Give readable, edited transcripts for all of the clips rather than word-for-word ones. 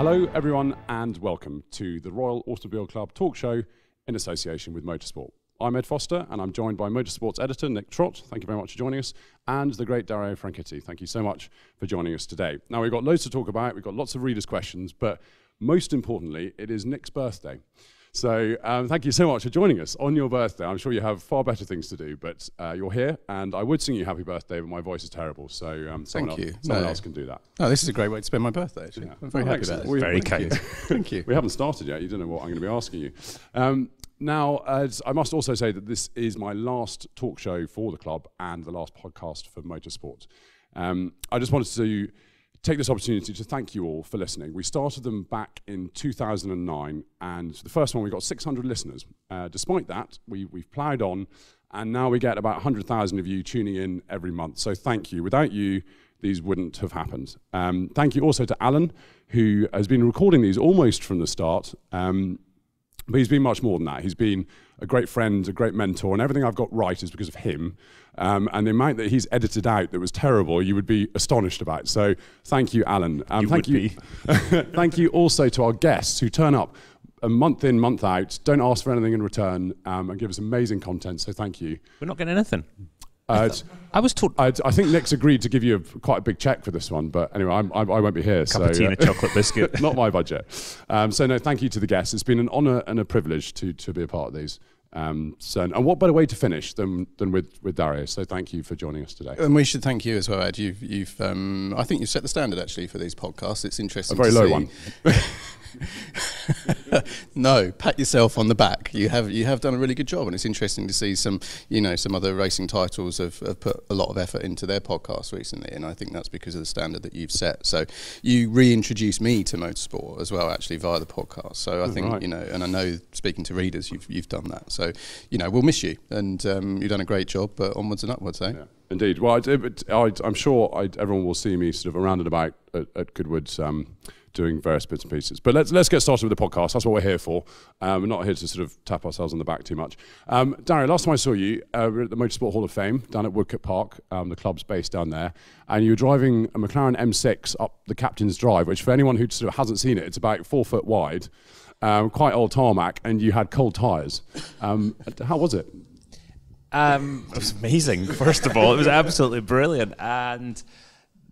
Hello everyone and welcome to the Royal Automobile Club talk show in association with Motorsport. I'm Ed Foster and I'm joined by Motorsport's editor Nick Trott, thank you very much for joining us, and the great Dario Franchitti. Thank you so much for joining us today. Now we've got loads to talk about, we've got lots of readers' questions, but most importantly it is Nick's birthday. So thank you so much for joining us on your birthday. I'm sure you have far better things to do, but you're here, and I would sing you happy birthday, but my voice is terrible, so someone else can do that. Oh, this is a great way to spend my birthday, actually. Yeah. I'm very happy about it. Very kind. Thank you. We haven't started yet. You don't know what I'm going to be asking you. Now, I must also say that this is my last talk show for the club and the last podcast for Motorsport. I just wanted to take this opportunity to thank you all for listening. We started them back in 2009, and the first one we got 600 listeners. Despite that, we've ploughed on, and now we get about 100,000 of you tuning in every month. So thank you. Without you, these wouldn't have happened. Thank you also to Alan, who has been recording these almost from the start. But he's been much more than that. He's been a great friend, a great mentor, and everything I've got right is because of him. And the amount that he's edited out that was terrible, you would be astonished about. So thank you, Alan. Thank you. Thank you also to our guests who turn up a month in, month out, don't ask for anything in return, and give us amazing content. So thank you. We're not getting anything. I was told. I think Nick's agreed to give you quite a big check for this one, but anyway, I won't be here. Cup of tea and a chocolate biscuit. Not my budget. So no, thank you to the guests. It's been an honour and a privilege to be a part of these. And what better way to finish than with Dario? So thank you for joining us today. And we should thank you as well, Ed. You've I think you've set the standard actually for these podcasts. It's interesting. A very low one. No, pat yourself on the back. You have done a really good job, and it's interesting to see some other racing titles have put a lot of effort into their podcasts recently, and I think that's because of the standard that you've set. So you reintroduced me to motorsport as well, actually via the podcast. So I think and I know speaking to readers, you've done that. So we'll miss you, and you've done a great job. But onwards and upwards, eh? Yeah. Indeed. Well, I'm sure everyone will see me sort of around and about at Goodwood. Doing various bits and pieces. But let's get started with the podcast. That's what we're here for. We're not here to sort of tap ourselves on the back too much. Dario, last time I saw you, we were at the Motorsport Hall of Fame down at Woodcote Park. The club's based down there. And you were driving a McLaren M6 up the Captain's Drive, which for anyone who sort of hasn't seen it, it's about 4 foot wide, quite old tarmac, and you had cold tyres. How was it? It was amazing, first of all. It was absolutely brilliant. And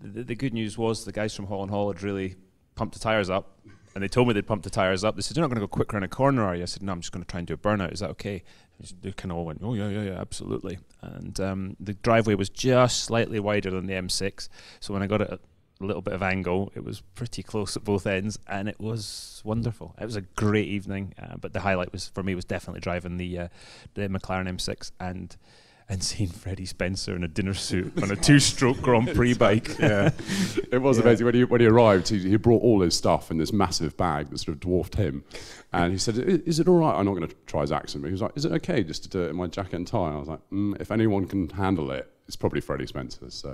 the good news was the guys from Hall & Hall had really pumped the tyres up, and they told me they'd pumped the tyres up. They said, "You're not going to go quick around a corner, are you?" I said, "No, I'm just going to try and do a burnout. Is that okay?" They kind of all went, "Oh, yeah, absolutely." And the driveway was just slightly wider than the M6, so when I got it at a little bit of angle, it was pretty close at both ends, and it was wonderful. It was a great evening, but the highlight for me was definitely driving the McLaren M6 and seeing Freddie Spencer in a dinner suit on a 2-stroke Grand Prix bike. Yeah, it was amazing. When he arrived, he brought all his stuff in this massive bag that sort of dwarfed him. And he said, "Is it all right?" I'm not going to try his accent, but he was like, "Is it okay just to do it in my jacket and tie?" I was like, if anyone can handle it, it's probably Freddie Spencer. So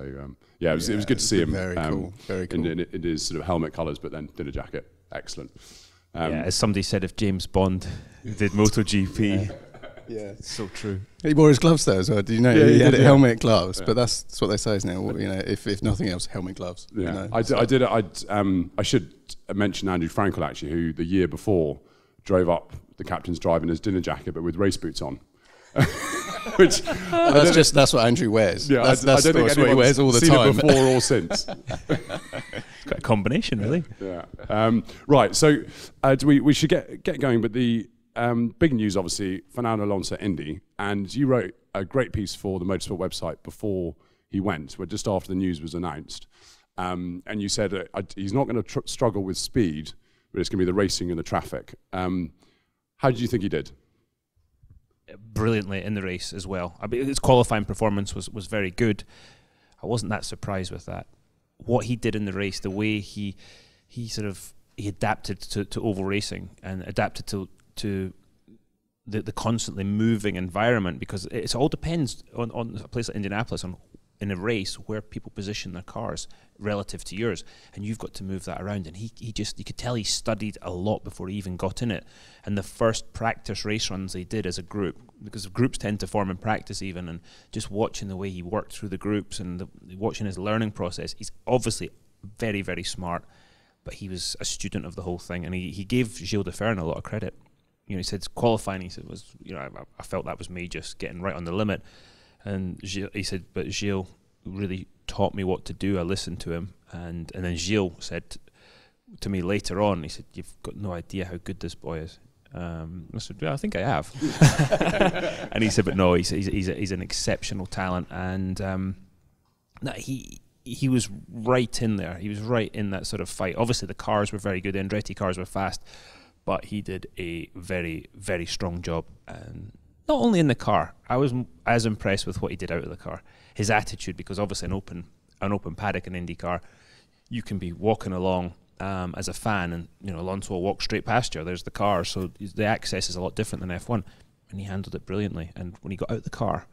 it was good to see him. Very cool. Very cool. In his sort of helmet colours, but then dinner jacket. Excellent. As somebody said, if James Bond did MotoGP. Yeah, it's so true. He wore his gloves though as well. Did you know? Yeah, he had helmet gloves, but that's what they say, isn't it? If nothing else, helmet gloves. Yeah, I should mention Andrew Frankel actually, who the year before drove up the Captain's Drive in his dinner jacket, but with race boots on. Which that's what Andrew wears. Yeah, that's what he wears all the time. Seen it before or since. It's quite a combination, really. Yeah. Right. So we should get going, but the. Big news, obviously, Fernando Alonso at Indy, and you wrote a great piece for the Motorsport website before he went, just after the news was announced, and you said he's not going to struggle with speed, but it's going to be the racing and the traffic. How did you think he did? Brilliantly in the race as well. I mean, his qualifying performance was very good. I wasn't that surprised with that. What he did in the race, the way he adapted to oval racing and adapted to the constantly moving environment, because it all depends on a place like Indianapolis, in a race where people position their cars relative to yours, and you've got to move that around. And you could tell he studied a lot before he even got in it. And the first practice race runs they did as a group, because groups tend to form in practice even, and just watching the way he worked through the groups and watching his learning process, he's obviously very, very smart. but he was a student of the whole thing, and he gave Gilles de Ferran a lot of credit. You know, he said qualifying, he said, was, you know, I felt that was me just getting right on the limit. And Gilles, he said, but Gilles really taught me what to do. I listened to him. And then Gilles said to me later on, he said, you've got no idea how good this boy is. I said, yeah, I think I have. And he said, but no, he's an exceptional talent. And no, he was right in there. He was right in that sort of fight. Obviously, the cars were very good. The Andretti cars were fast. But he did a very, very strong job. And not only in the car, I was as impressed with what he did out of the car. His attitude, because obviously an open paddock in Indy car, you can be walking along as a fan, and you know Alonso will walk straight past you. There's the car, so the access is a lot different than F1. And he handled it brilliantly. And when he got out the car,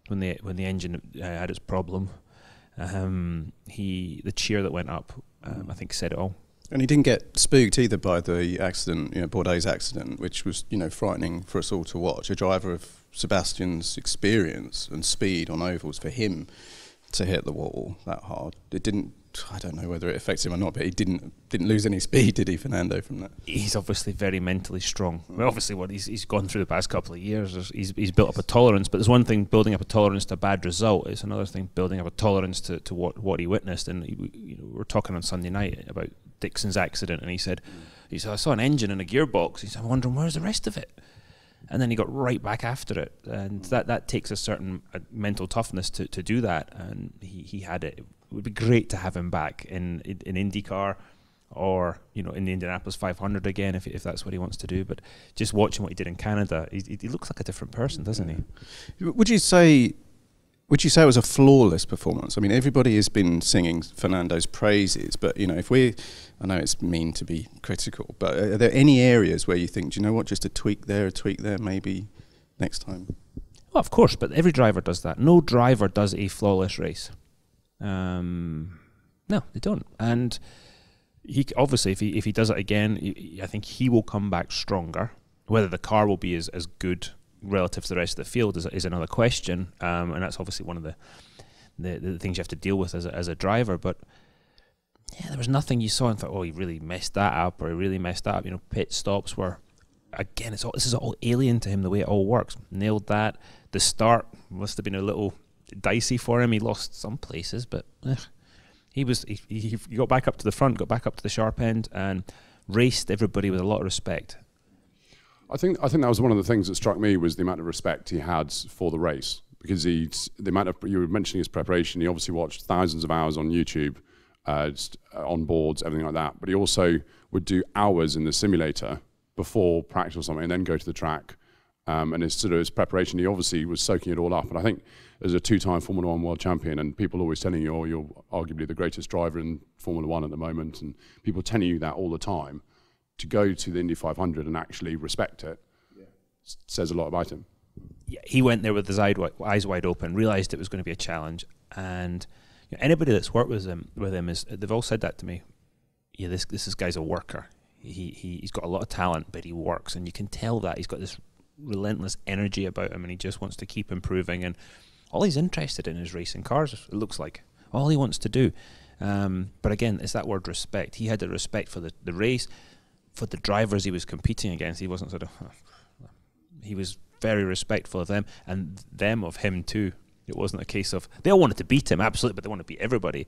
when the engine had its problem, the cheer that went up, I think said it all. And he didn't get spooked either by the accident, you know, Bourdais accident, which was, you know, frightening for us all to watch. A driver of Sebastian's experience and speed on ovals, for him to hit the wall that hard, it didn't. I don't know whether it affects him or not, but he didn't lose any speed, did he, Fernando, from that? He's obviously very mentally strong. Well, obviously, what he's gone through the past couple of years, he's built up a tolerance. But there's one thing building up a tolerance to a bad result. It's another thing building up a tolerance to what he witnessed. And we were talking on Sunday night about Dixon's accident, and he said, I saw an engine and a gearbox. He said, I'm wondering where's the rest of it. And then he got right back after it, and that takes a certain mental toughness to do that. And he had it. It would be great to have him back in IndyCar, or you know, in the Indianapolis 500 again, if that's what he wants to do. But just watching what he did in Canada, he looks like a different person, doesn't he? Would you say it was a flawless performance? I mean, everybody has been singing Fernando's praises, but you know, I know it's mean to be critical, but are there any areas where you think, do you know what, just a tweak there, maybe next time? Well, of course, but every driver does that. No driver does a flawless race. No, they don't. And he obviously, if he does it again, I think he will come back stronger. Whether the car will be as good relative to the rest of the field is another question, and that's obviously one of the things you have to deal with as a driver. But yeah, there was nothing you saw and thought, oh, he really messed that up, or he really messed that up. You know, pit stops were, again, this is all alien to him, the way it all works. Nailed that. The start must have been a little dicey for him. He lost some places, but he got back up to the front, got back up to the sharp end, and raced everybody with a lot of respect. I think that was one of the things that struck me, was the amount of respect he had for the race, because you were mentioning his preparation. He obviously watched thousands of hours on YouTube, on boards, everything like that. But he also would do hours in the simulator before practice or something, and then go to the track. And his preparation, he obviously was soaking it all up. And I think as a two-time Formula One world champion, and people always telling you, oh, you're arguably the greatest driver in Formula One at the moment, and people telling you that all the time, to go to the Indy 500 and actually respect it, says a lot about him. Yeah, he went there with his eyes wide open, realised it was going to be a challenge, and you know, anybody that's worked with him they've all said that to me. Yeah, this guy's a worker. He's got a lot of talent, but he works, and you can tell that he's got this relentless energy about him, and he just wants to keep improving. And all he's interested in is racing cars. It looks like all he wants to do. But again, it's that word respect. He had the respect for the race, for the drivers he was competing against. He wasn't he was very respectful of them, and them of him too. It wasn't a case of, they all wanted to beat him, absolutely, but they wanted to beat everybody.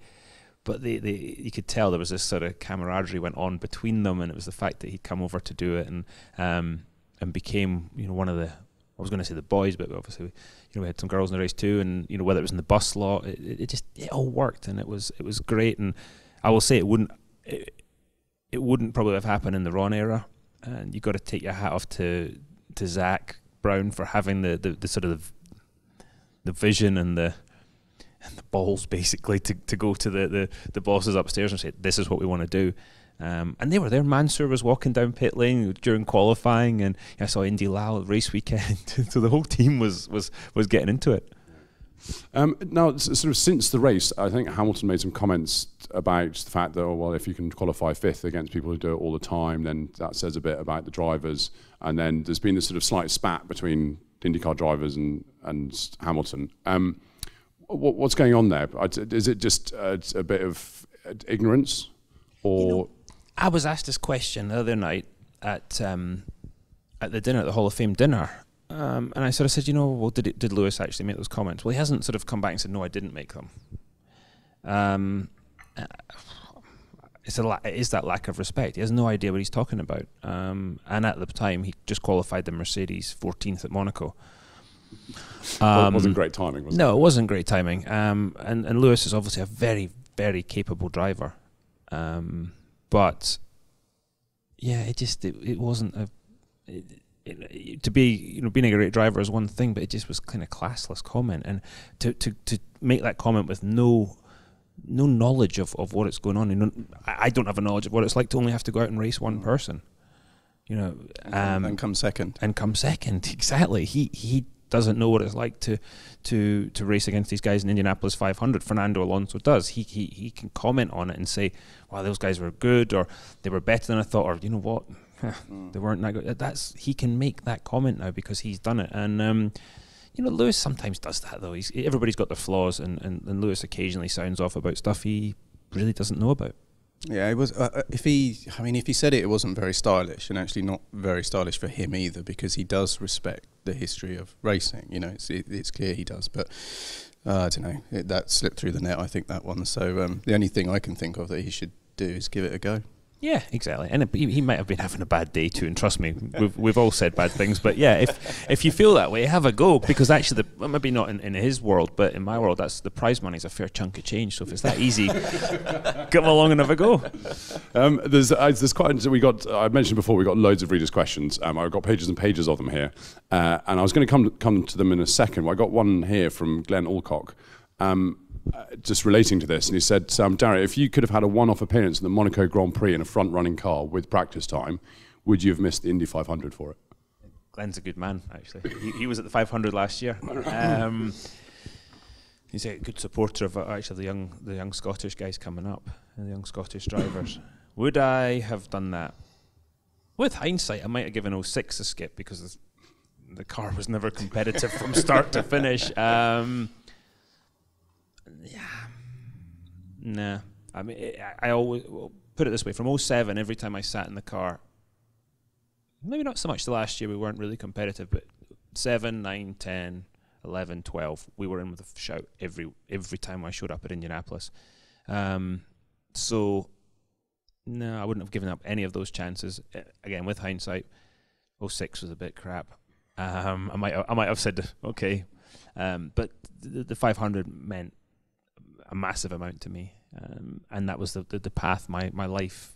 But you could tell there was this sort of camaraderie went on between them, and it was the fact that he'd come over to do it, and became, you know, one of the, I was going to say the boys, but obviously, you know, we had some girls in the race too, and you know, whether it was in the bus lot, it all worked, and it was great. And I will say it wouldn't probably have happened in the Ron era, and you got to take your hat off to Zach Brown for having the sort of the vision and the balls basically to go to the bosses upstairs and say, this is what we want to do. And they were there. Mansur was walking down pit lane during qualifying, and I saw Indy Lau race weekend. So the whole team was getting into it. Now, sort of since the race, I think Hamilton made some comments about the fact that, oh, well, if you can qualify fifth against people who do it all the time, then that says a bit about the drivers. And then there's been this sort of slight spat between IndyCar drivers and Hamilton. What's going on there? Is it just a bit of ignorance, or? I was asked this question the other night at the dinner, at the Hall of Fame dinner, and I sort of said, well, did Lewis actually make those comments? Well, he hasn't sort of come back and said, no, I didn't make them. It is that lack of respect. He has no idea what he's talking about. And at the time, he just qualified the Mercedes 14th at Monaco. Well, it wasn't great timing, was it? No, it wasn't great timing. And Lewis is obviously a very, very capable driver. But yeah, it wasn't to be, being a great driver is one thing, but it just was kind of classless comment. And to make that comment with no knowledge of what it's going on. I don't have a knowledge of what it's like to only have to go out and race one person. And come second. And come second, exactly. He doesn't know what it's like to race against these guys in Indianapolis 500. Fernando Alonso does. He can comment on it and say, "Wow, those guys were good," or "They were better than I thought," or "You know what, they weren't that good." He can make that comment now because he's done it. And Lewis sometimes does that though. Everybody's got their flaws, and Lewis occasionally sounds off about stuff he really doesn't know about. Yeah, it was. If he said it wasn't very stylish, and actually not very stylish for him either, because he does respect the history of racing. It's clear he does, but I don't know. That slipped through the net, I think, that one. So the only thing I can think of that he should do is give it a go. Yeah, exactly. And he might have been having a bad day too. And trust me, we've all said bad things. But yeah, if you feel that way, have a go. Because actually, maybe not in his world, but in my world, that's the prize money is a fair chunk of change. So if it's that easy, come along and have a go. There's quite. I mentioned before we got loads of readers' questions. I've got pages and pages of them here, and I was going to come to them in a second. Well, I got one here from Glenn Alcock. Just relating to this, and he said, Dario, if you could have had a one-off appearance in the Monaco Grand Prix in a front-running car with practice time, would you have missed the Indy 500 for it? Glenn's a good man, actually. He was at the 500 last year. He's a good supporter of actually the young Scottish guys coming up, and the young Scottish drivers. Would I have done that? With hindsight, I might have given 06 a skip because the car was never competitive from start to finish. Nah. I mean, I always put it this way: from 07, every time I sat in the car, maybe not so much the last year, we weren't really competitive, but 7, 9, 10, 11, 12, we were in with a shout every time I showed up at Indianapolis. So, no, I wouldn't have given up any of those chances. Again, with hindsight, 06 was a bit crap. I might have said okay, but the 500 meant a massive amount to me, and that was the path my life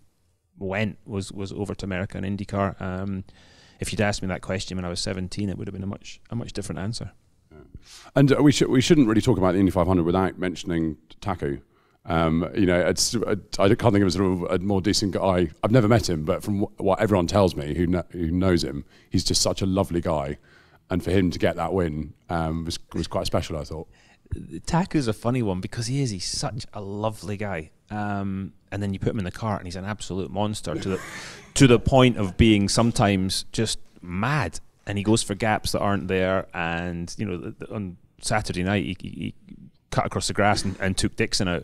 went was over to America and IndyCar. If you'd asked me that question when I was 17, it would have been a much different answer. Yeah. And we shouldn't really talk about the Indy 500 without mentioning Taku. I can't think of a more decent guy. I've never met him, but from what everyone tells me who knows him, he's just such a lovely guy, and for him to get that win was quite special, I thought. Taku's a funny one because he's such a lovely guy, and then you put him in the car and he's an absolute monster to the point of being sometimes just mad, and he goes for gaps that aren't there. And on Saturday night he cut across the grass and took Dixon out.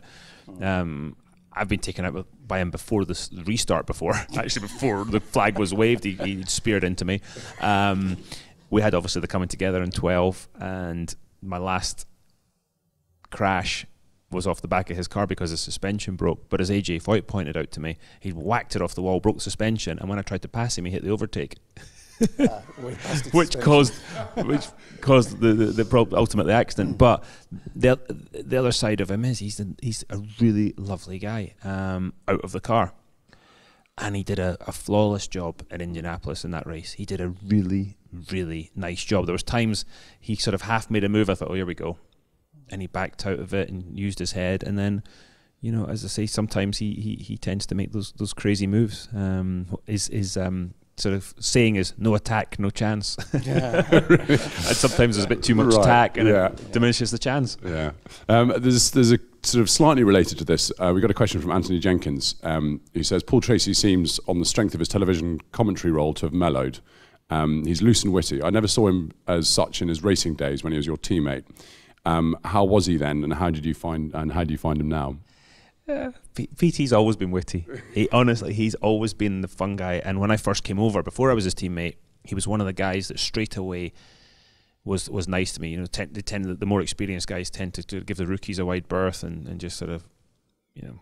I've been taken out by him before the restart. Before the flag was waved, he speared into me. We had obviously the coming together in 12, and my last crash was off the back of his car because his suspension broke. But as AJ Foyt pointed out to me, he whacked it off the wall, broke the suspension, and when I tried to pass him, he hit the overtake, which caused the problem, ultimately the accident. But the other side of him is he's a really lovely guy out of the car, and he did a flawless job at Indianapolis in that race. He did a really, really nice job. There was times he sort of half made a move. I thought, oh, here we go. And he backed out of it and used his head. And then, as I say, sometimes he tends to make those crazy moves. His sort of saying is no attack, no chance. Yeah. And sometimes there's a bit too much attack and it diminishes the chance. Yeah. There's a sort of slightly related to this. We got a question from Anthony Jenkins, who says, Paul Tracy seems, on the strength of his television commentary role, to have mellowed. He's loose and witty. I never saw him as such in his racing days when he was your teammate. How was he then, and how do you find him now? PT's always been witty. He's always been the fun guy. And when I first came over, before I was his teammate, he was one of the guys that straight away was nice to me. You know, the more experienced guys tend to give the rookies a wide berth and just sort of, you know,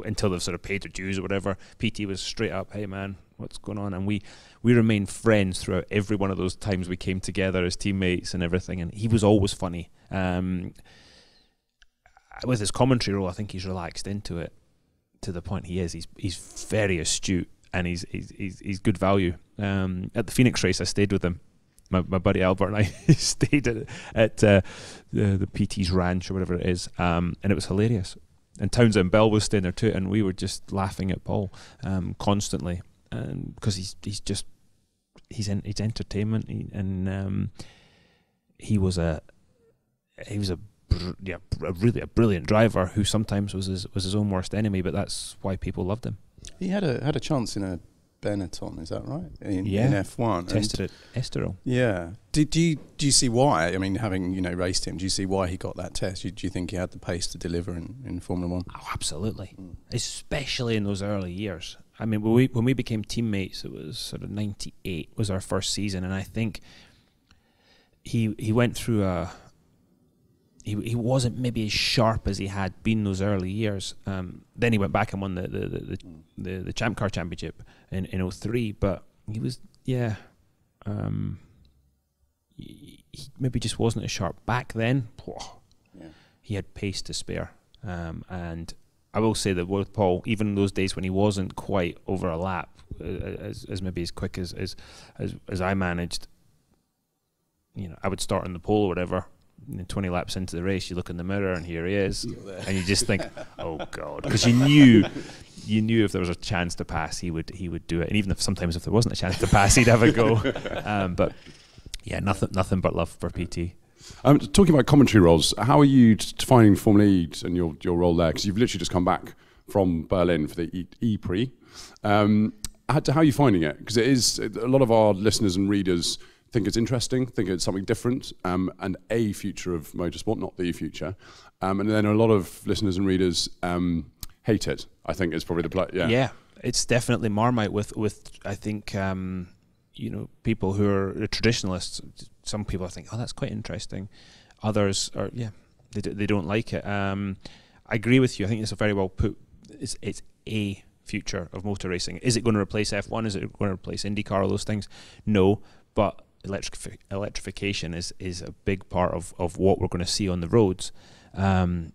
until they've sort of paid their dues or whatever. PT was straight up, hey man, what's going on? And we remained friends throughout every one of those times we came together as teammates and everything. And he was always funny. With his commentary role, I think he's relaxed into it to the point he is. He's very astute and he's good value. At the Phoenix race, I stayed with him. My buddy Albert and I stayed at the PT's ranch or whatever it is, and it was hilarious. And Townsend Bell was staying there too, and we were just laughing at Paul constantly, and because he's entertainment, he was a really brilliant driver who sometimes was his own worst enemy, but that's why people loved him. He had a chance in a Benetton, is that right? In F1. Tested at Estoril. Yeah. Do you see why? I mean, having raced him, do you see why he got that test? Do you think he had the pace to deliver in Formula One? Oh, absolutely. Especially in those early years. I mean, when we became teammates, it was sort of 98 was our first season, and I think he went through a. He wasn't maybe as sharp as he had been those early years. Then he went back and won the Champ Car Championship in 03. But he was, he maybe just wasn't as sharp back then. He had pace to spare. And I will say that with Paul, even in those days when he wasn't quite over a lap, as maybe as quick as I managed, I would start on the pole or whatever. 20 laps into the race, you look in the mirror and here he is, and you just think, oh god, because you knew if there was a chance to pass, he would do it, and even if sometimes if there wasn't a chance to pass, he'd have a go. But yeah, nothing but love for PT. Talking about commentary roles, how are you defining Formula E and your role there? Because you've literally just come back from Berlin for the E-Prix. How are you finding it? Because it is a lot of our listeners and readers think it's interesting, think it's something different, and a future of motorsport, not the future. And then a lot of listeners and readers hate it, I think is probably the play. Yeah, it's definitely Marmite with I think, people who are traditionalists. Some people think, oh, that's quite interesting. Others are, they don't like it. I agree with you. I think it's a very well put. It's a future of motor racing. Is it going to replace F1? Is it going to replace IndyCar? All those things? No, but electrification is a big part of what we're going to see on the roads, and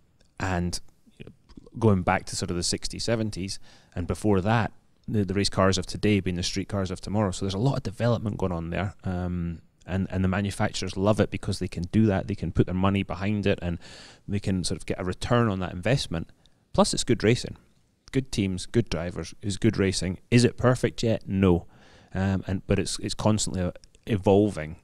going back to sort of the 60s, 70s, and before that, the race cars of today being the street cars of tomorrow. So there's a lot of development going on there, and the manufacturers love it because they can do that. They can put their money behind it, and they can sort of get a return on that investment. Plus, it's good racing, good teams, good drivers, is good racing. Is it perfect yet? No, but it's constantly evolving,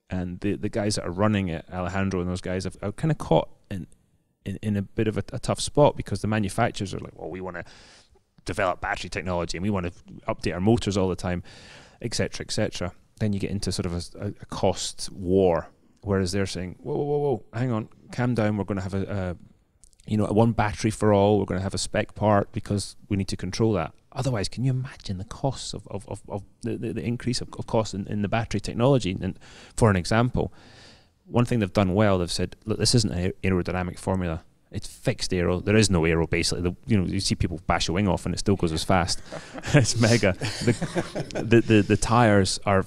and the guys that are running it, Alejandro and those guys, are kind of caught in a bit of a tough spot, because the manufacturers are like, well, we want to develop battery technology and we want to update our motors all the time, etc., etc. Then you get into sort of a cost war, whereas they're saying, whoa, hang on, calm down, we're going to have a one battery for all, we're going to have a spec part because we need to control that. Otherwise, can you imagine the costs of the increase of cost in the battery technology? And for an example, one thing they've done well, they've said, look, this isn't an aerodynamic formula. It's fixed aero. There is no aero, basically. You see people bash a wing off and it still goes as fast. It's mega. The tires are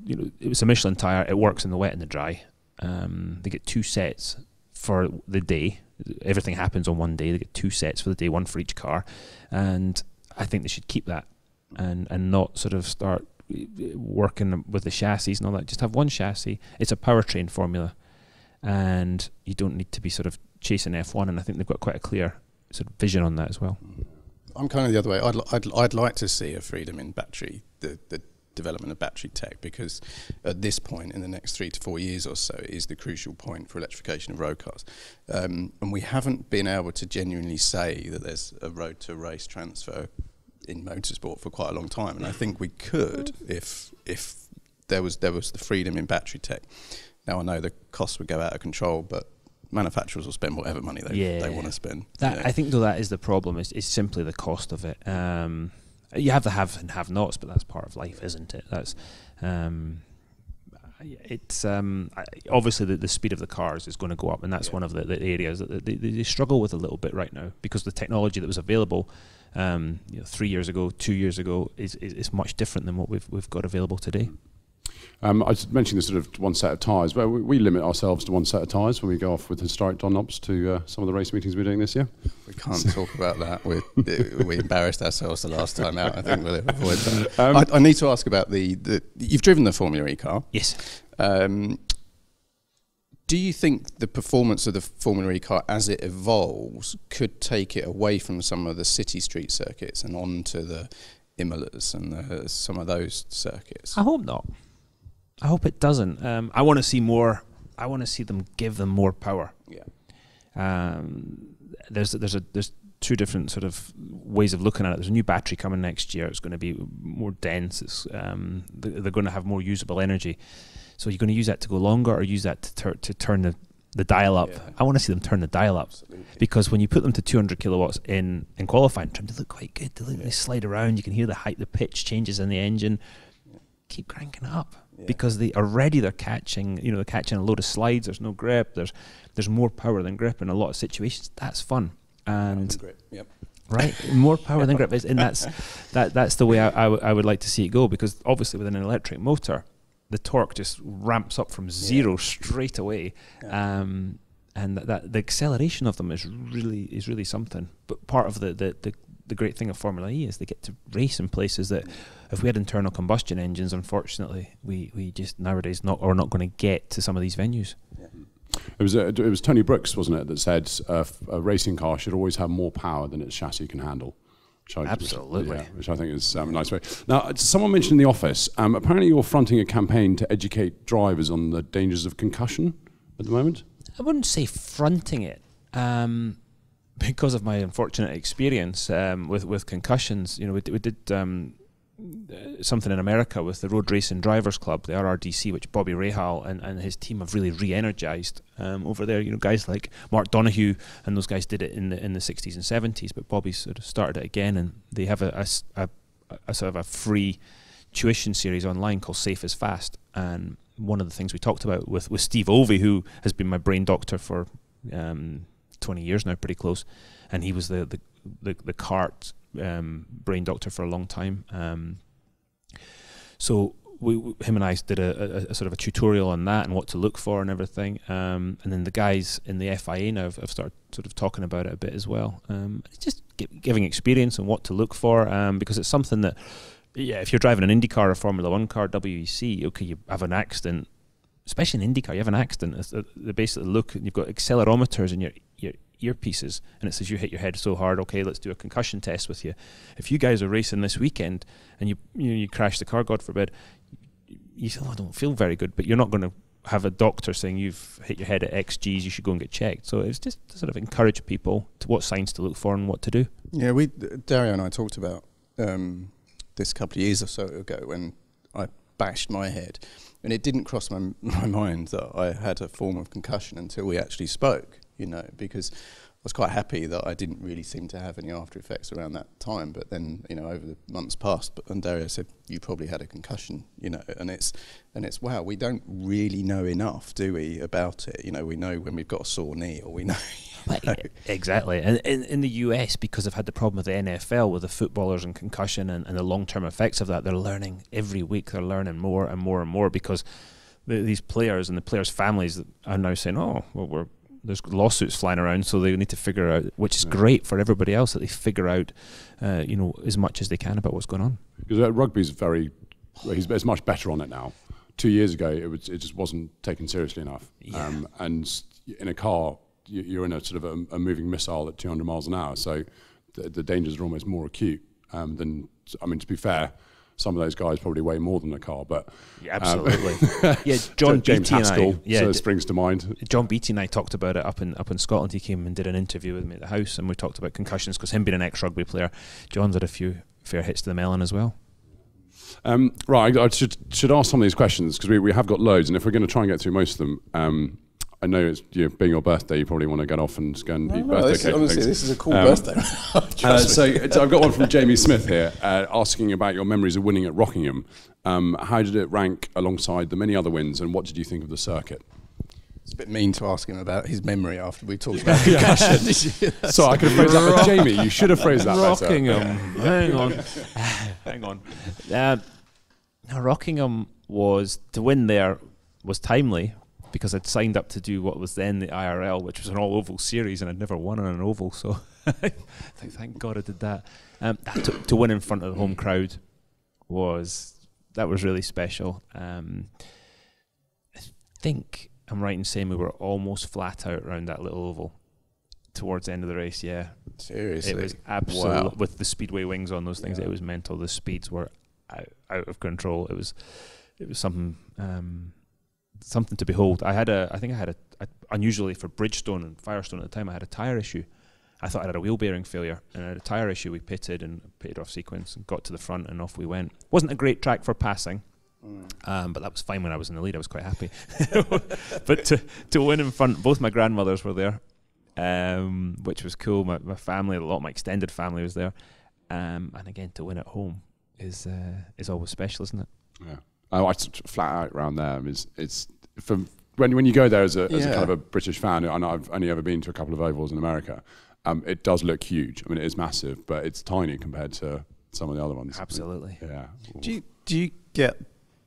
it was a Michelin tire. It works in the wet and the dry. They get 2 sets for the day. Everything happens on one day. They get 2 sets for the day, one for each car, and I think they should keep that and not sort of start working with the chassis and all that. Just have one chassis. It's a powertrain formula, and you don't need to be sort of chasing F1. And I think they've got quite a clear sort of vision on that as well. I'm kind of the other way. I'd like to see a freedom in battery, the development of battery tech, because at this point in the next 3 to 4 years or so is the crucial point for electrification of road cars, and we haven't been able to genuinely say that there's a road to race transfer in motorsport for quite a long time, and I think we could if there was the freedom in battery tech. Now I know the costs would go out of control, but manufacturers will spend whatever money they want to spend. I think though that is the problem. Is simply the cost of it. You have the have and have nots, but that's part of life, isn't it? That's it's obviously the speed of the cars is going to go up, and that's one of the areas that they struggle with a little bit right now, because the technology that was available 3 years ago, 2 years ago is much different than what we've got available today. I was mentioning the sort of one set of tyres. Well, we limit ourselves to one set of tyres when we go off with historic Dunlops to some of the race meetings we're doing this year. We can't talk about that. We embarrassed ourselves the last time out. I think we'll avoid that. I need to ask about you've driven the Formula E car. Yes. Do you think the performance of the Formula E car as it evolves could take it away from some of the city street circuits and onto the Imolas and some of those circuits? I hope not. I hope it doesn't. I want to see more. I want to see them give them more power. Yeah. There's two different sort of ways of looking at it. There's a new battery coming next year. It's going to be more dense. It's, they're going to have more usable energy. So you're going to use that to go longer, or use that to turn the dial up. Yeah. I want to see them turn the dial up. Absolutely. Because when you put them to 200 kilowatts in qualifying time, they look quite good. They slide around. You can hear the pitch changes in the engine. Yeah. Keep cranking it up. Yeah. Because they're catching a load of slides. There's no grip. There's more power than grip in a lot of situations. That's fun. And grip. Yep. Right, more power than grip, and that's the way I would like to see it go. Because obviously with an electric motor, the torque just ramps up from zero straight away, and that the acceleration of them is really something. But part of the great thing of Formula E is they get to race in places that, if we had internal combustion engines, unfortunately, we just nowadays are not going to get to some of these venues. Yeah. It was Tony Brooks, wasn't it, that said a racing car should always have more power than its chassis can handle. Absolutely. Which I think is a nice way. Now, someone mentioned in the office, apparently you're fronting a campaign to educate drivers on the dangers of concussion at the moment? I wouldn't say fronting it, because of my unfortunate experience with concussions. We did something in America with the Road Racing Drivers Club, the RRDC, which Bobby Rahal and his team have really re-energized over there. Guys like Mark Donoghue and those guys did it in the 60s and 70s, but Bobby sort of started it again, and they have a sort of a free tuition series online called Safe is Fast. And one of the things we talked about with Steve Ovey, who has been my brain doctor for 20 years now, pretty close, and he was the CART brain doctor for a long time. So him and I did a sort of a tutorial on that and what to look for and everything. And then the guys in the FIA now have started sort of talking about it a bit as well. It's just giving experience on what to look for, because it's something that, if you're driving an Indy car or Formula 1 car, WEC, okay, you have an accident, especially in IndyCar, you have an accident. They basically look, and you've got accelerometers in your earpieces, and it says you hit your head so hard, okay, let's do a concussion test with you. If you guys are racing this weekend and you crash the car, God forbid, you say, I don't feel very good, but you're not going to have a doctor saying you've hit your head at X G's, you should go and get checked. So it's just to sort of encourage people to what signs to look for and what to do. Yeah, Dario and I talked about this a couple of years or so ago when I bashed my head, and it didn't cross my mind that I had a form of concussion until we actually spoke, because I was quite happy that I didn't really seem to have any after effects around that time. But then, over the months passed, and Dario said, you probably had a concussion, and it's wow, we don't really know enough, do we, about it? We know when we've got a sore knee, or we know. Exactly. And in the US, because they've had the problem with the NFL, with the footballers and concussion and the long-term effects of that, they're learning every week. They're learning more and more and more, because these players and the players' families are now saying, there's lawsuits flying around, so they need to figure out, which is great for everybody else, that they figure out, as much as they can about what's going on. Because rugby's it's much better on it now. 2 years ago, it just wasn't taken seriously enough. Yeah. And in a car, you're in a sort of a moving missile at 200 miles an hour, so the dangers are almost more acute than. I mean, to be fair, some of those guys probably weigh more than a car, but absolutely. John James Haskell springs to mind. John Beattie and I talked about it up in Scotland. He came and did an interview with me at the house, and we talked about concussions, because him being an ex-rugby player, John's had a few fair hits to the melon as well. Right, I should ask some of these questions, because we have got loads, and if we're going to try and get through most of them, I know it's being your birthday. You probably want to get off and go and eat birthday cake. Honestly, this is a cool birthday. So I've got one from Jamie Smith here, asking about your memories of winning at Rockingham. How did it rank alongside the many other wins, and what did you think of the circuit? It's a bit mean to ask him about his mememory after we talked about concussion. So I could have phrased that, but Jamie, you should have phrased that Rockingham. Hang on. Hang on. Rockingham to win there was timely, because I'd signed up to do what was then the IRL, which was an all-oval series, and I'd never won on an oval, so thank God I did that. To win in front of the home crowd was really special. I think I'm right in saying we were almost flat out around that little oval towards the end of the race. Yeah, seriously, it was absolute with the speedway wings on those things. It was mental. The speeds were out of control. It was something. Something to behold. I think I had a unusually for Bridgestone and Firestone at the time, I had a tyre issue. I thought I had a wheel bearing failure, and I had a tyre issue. We pitted off sequence and got to the front, and off we went. Wasn't a great track for passing, but that was fine when I was in the lead. I was quite happy. But to win in front, both my grandmothers were there, which was cool. My family, a lot of my extended family was there, and again to win at home is always special, isn't it? Yeah. I flat out around there. It's from when you go there as a kind of a British fan, and I've only ever been to a couple of ovals in America. It does look huge. I mean, it is massive, but it's tiny compared to some of the other ones. Absolutely. Yeah. Do you get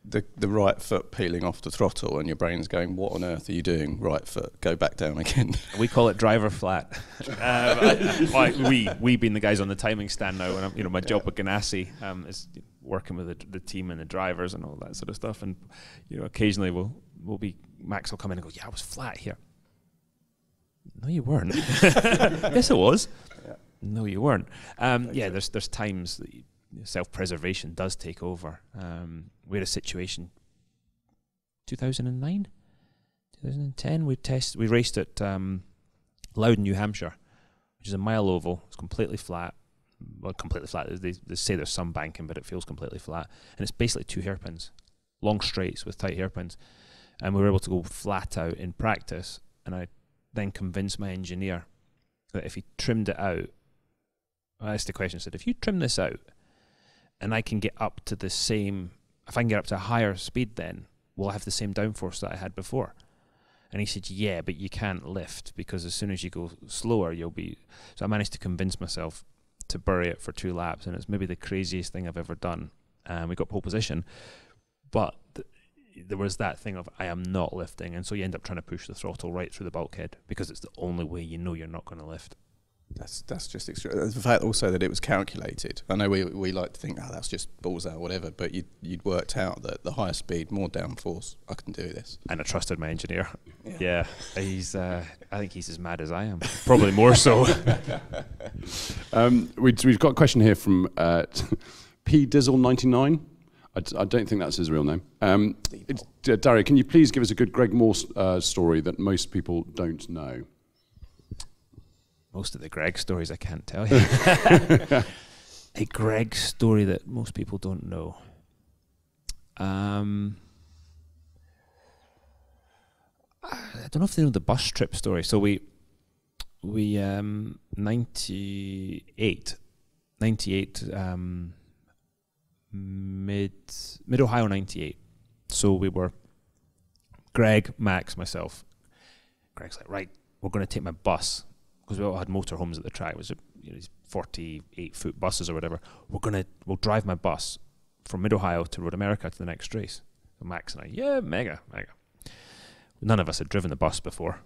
the right foot peeling off the throttle, and your brain's going, "What on earth are you doing? Right foot, go back down again." We call it driver flat. We being the guys on the timing stand now. When my job with Ganassi is working with the team and the drivers and all that sort of stuff. And occasionally Max will come in and go, "Yeah, I was flat here." No, you weren't. Yes, it was. Yeah. No, you weren't. There's times that self-preservation does take over. We had a situation 2009, 2010. We raced at Loudon, New Hampshire, which is a mile oval. It's completely flat. Well, completely flat. They say there's some banking, but it feels completely flat. And it's basically 2 hairpins, long straights with tight hairpins. And we were able to go flat out in practice. And I then convinced my engineer that if he trimmed it out, I asked the question, I said, if you trim this out and I can get up to the same, if I can get up to a higher speed, then will I have the same downforce that I had before? And he said, yeah, but you can't lift, because as soon as you go slower, you'll be... So I managed to convince myself to bury it for 2 laps, and it's maybe the craziest thing I've ever done. We got pole position, but there was that thing of I am not lifting, and so you end up trying to push the throttle right through the bulkhead, because it's the only way you're not going to lift. That's just extra. The fact also that it was calculated. I know we like to think, that's just balls out, whatever, but you'd worked out that the higher speed, more downforce, I can do this. And I trusted my engineer. Yeah, he's. I think he's as mad as I am, probably more so. We've got a question here from P Dizzle 99. I don't think that's his real name. Dario, can you please give us a good Greg Moore story that most people don't know? Most of the Greg stories I can't tell you. A Greg story that most people don't know. I don't know if they know the bus trip story. So we 98, mid Ohio 98. So we were Greg, Max, myself. Greg's like, right, we're going to take my bus, because we all had motorhomes at the track. It was these 48-foot buses or whatever. We'll drive my bus from Mid Ohio to Road America to the next race. So Max and I, yeah, mega. None of us had driven the bus before,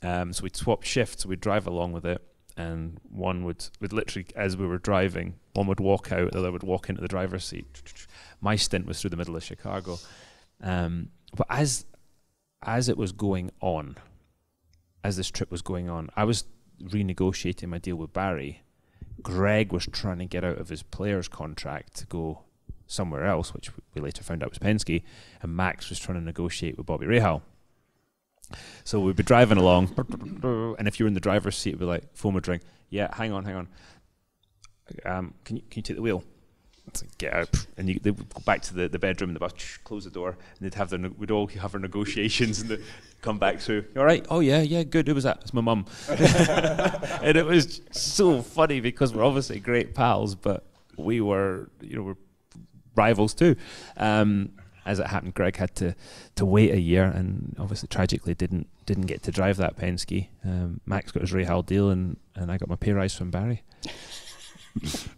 so we'd swap shifts. We'd drive along with it, and one would literally, as we were driving, one would walk out, the other would walk into the driver's seat. My stint was through the middle of Chicago, but as it was going on, as this trip was going on, I was renegotiating my deal with Barry. Greg was trying to get out of his player's contract to go somewhere else, which we later found out was Penske, and Max was trying to negotiate with Bobby Rahal. So we'd be driving along, and if you were in the driver's seat, it'd be like, phone would ring. Yeah, hang on. Can you take the wheel? It's like, get out. And they would go back to the bedroom in the bus, close the door, and they'd have we'd all have our negotiations, and they'd come back through. You all right? Oh, yeah, good. Who was that? It's my mum. And it was so funny because we're obviously great pals, but we were, we're rivals too. As it happened, Greg had to wait a year, and obviously tragically didn't get to drive that Penske. Max got his Rahal deal, and I got my pay rise from Barry.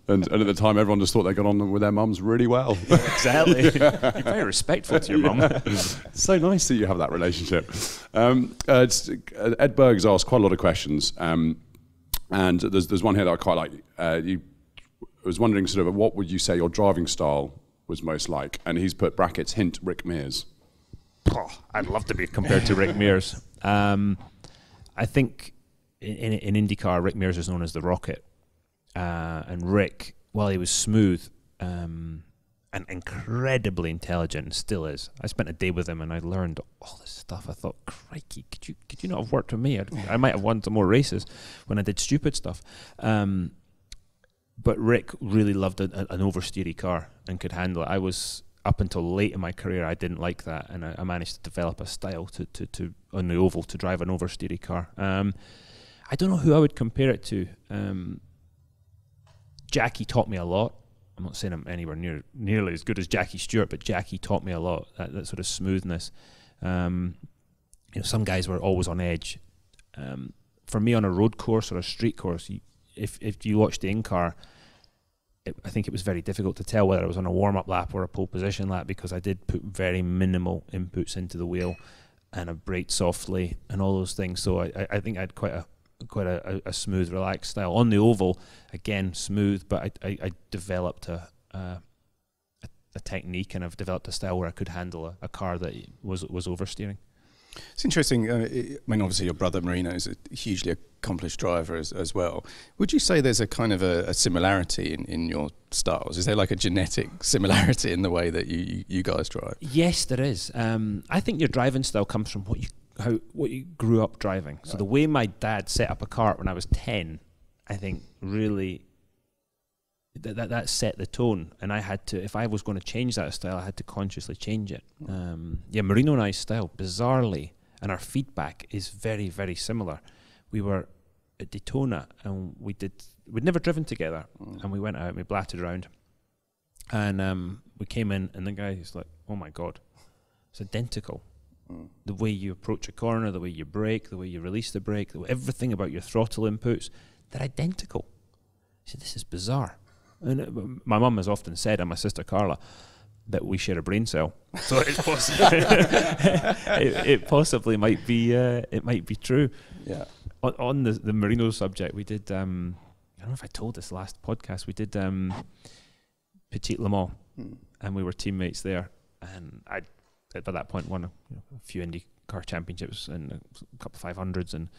and at the time, everyone just thought they got on with their mums really well. Exactly. You're very respectful to your mum. It's so nice that you have that relationship. Ed Berg's asked quite a lot of questions, and there's one here that I quite like. I was wondering sort of what would you say your driving style was most like, and he's put brackets hint Rick Mears. Oh, I'd love to be compared to Rick Mears. I think in IndyCar, Rick Mears is known as the Rocket, and Rick, while he was smooth and incredibly intelligent, and still is. I spent a day with him and I learned all this stuff. I thought, crikey, could you not have worked with me? I might have won some more races when I did stupid stuff. But Rick really loved an oversteery car and could handle it. I was, up until late in my career, I didn't like that, and I managed to develop a style to on the oval to drive an oversteery car. I don't know who I would compare it to. Jackie taught me a lot. I'm not saying I'm anywhere nearly as good as Jackie Stewart, but Jackie taught me a lot. That sort of smoothness. Some guys were always on edge. For me, on a road course or a street course, if you watch the in-car, I think it was very difficult to tell whether I was on a warm-up lap or a pole position lap, because I did put very minimal inputs into the wheel, and I braked softly and all those things. So I think I had quite a smooth, relaxed style. On the oval, again, smooth, but I developed a technique, and I've developed a style where I could handle a car that was oversteering. It's interesting. I mean, obviously, your brother Marino is a hugely accomplished driver as well. Would you say there's a kind of a similarity in your styles? Is there like a genetic similarity in the way that you guys drive? Yes, there is. I think your driving style comes from what you grew up driving. So the way my dad set up a car when I was 10, I think really that set the tone, and I had to, if I was going to change that style, I had to consciously change it. Marino and I's style, bizarrely, and our feedback is very, very similar. We were at Daytona, and we'd never driven together, and we went out and we blatted around, and we came in, and the guy's like, "Oh my God, it's identical." The way you approach a corner, the way you brake, the way you release the brake, everything about your throttle inputs, they're identical. He said, "This is bizarre." And my mum has often said, and my sister Carla, that we share a brain cell. So it's it possibly might be true. Yeah. On the Marino subject, we did. I don't know if I told this last podcast. We did Petit Le Mans, and we were teammates there. And I, by that point, won a few Indy car championships and a couple of 500s, and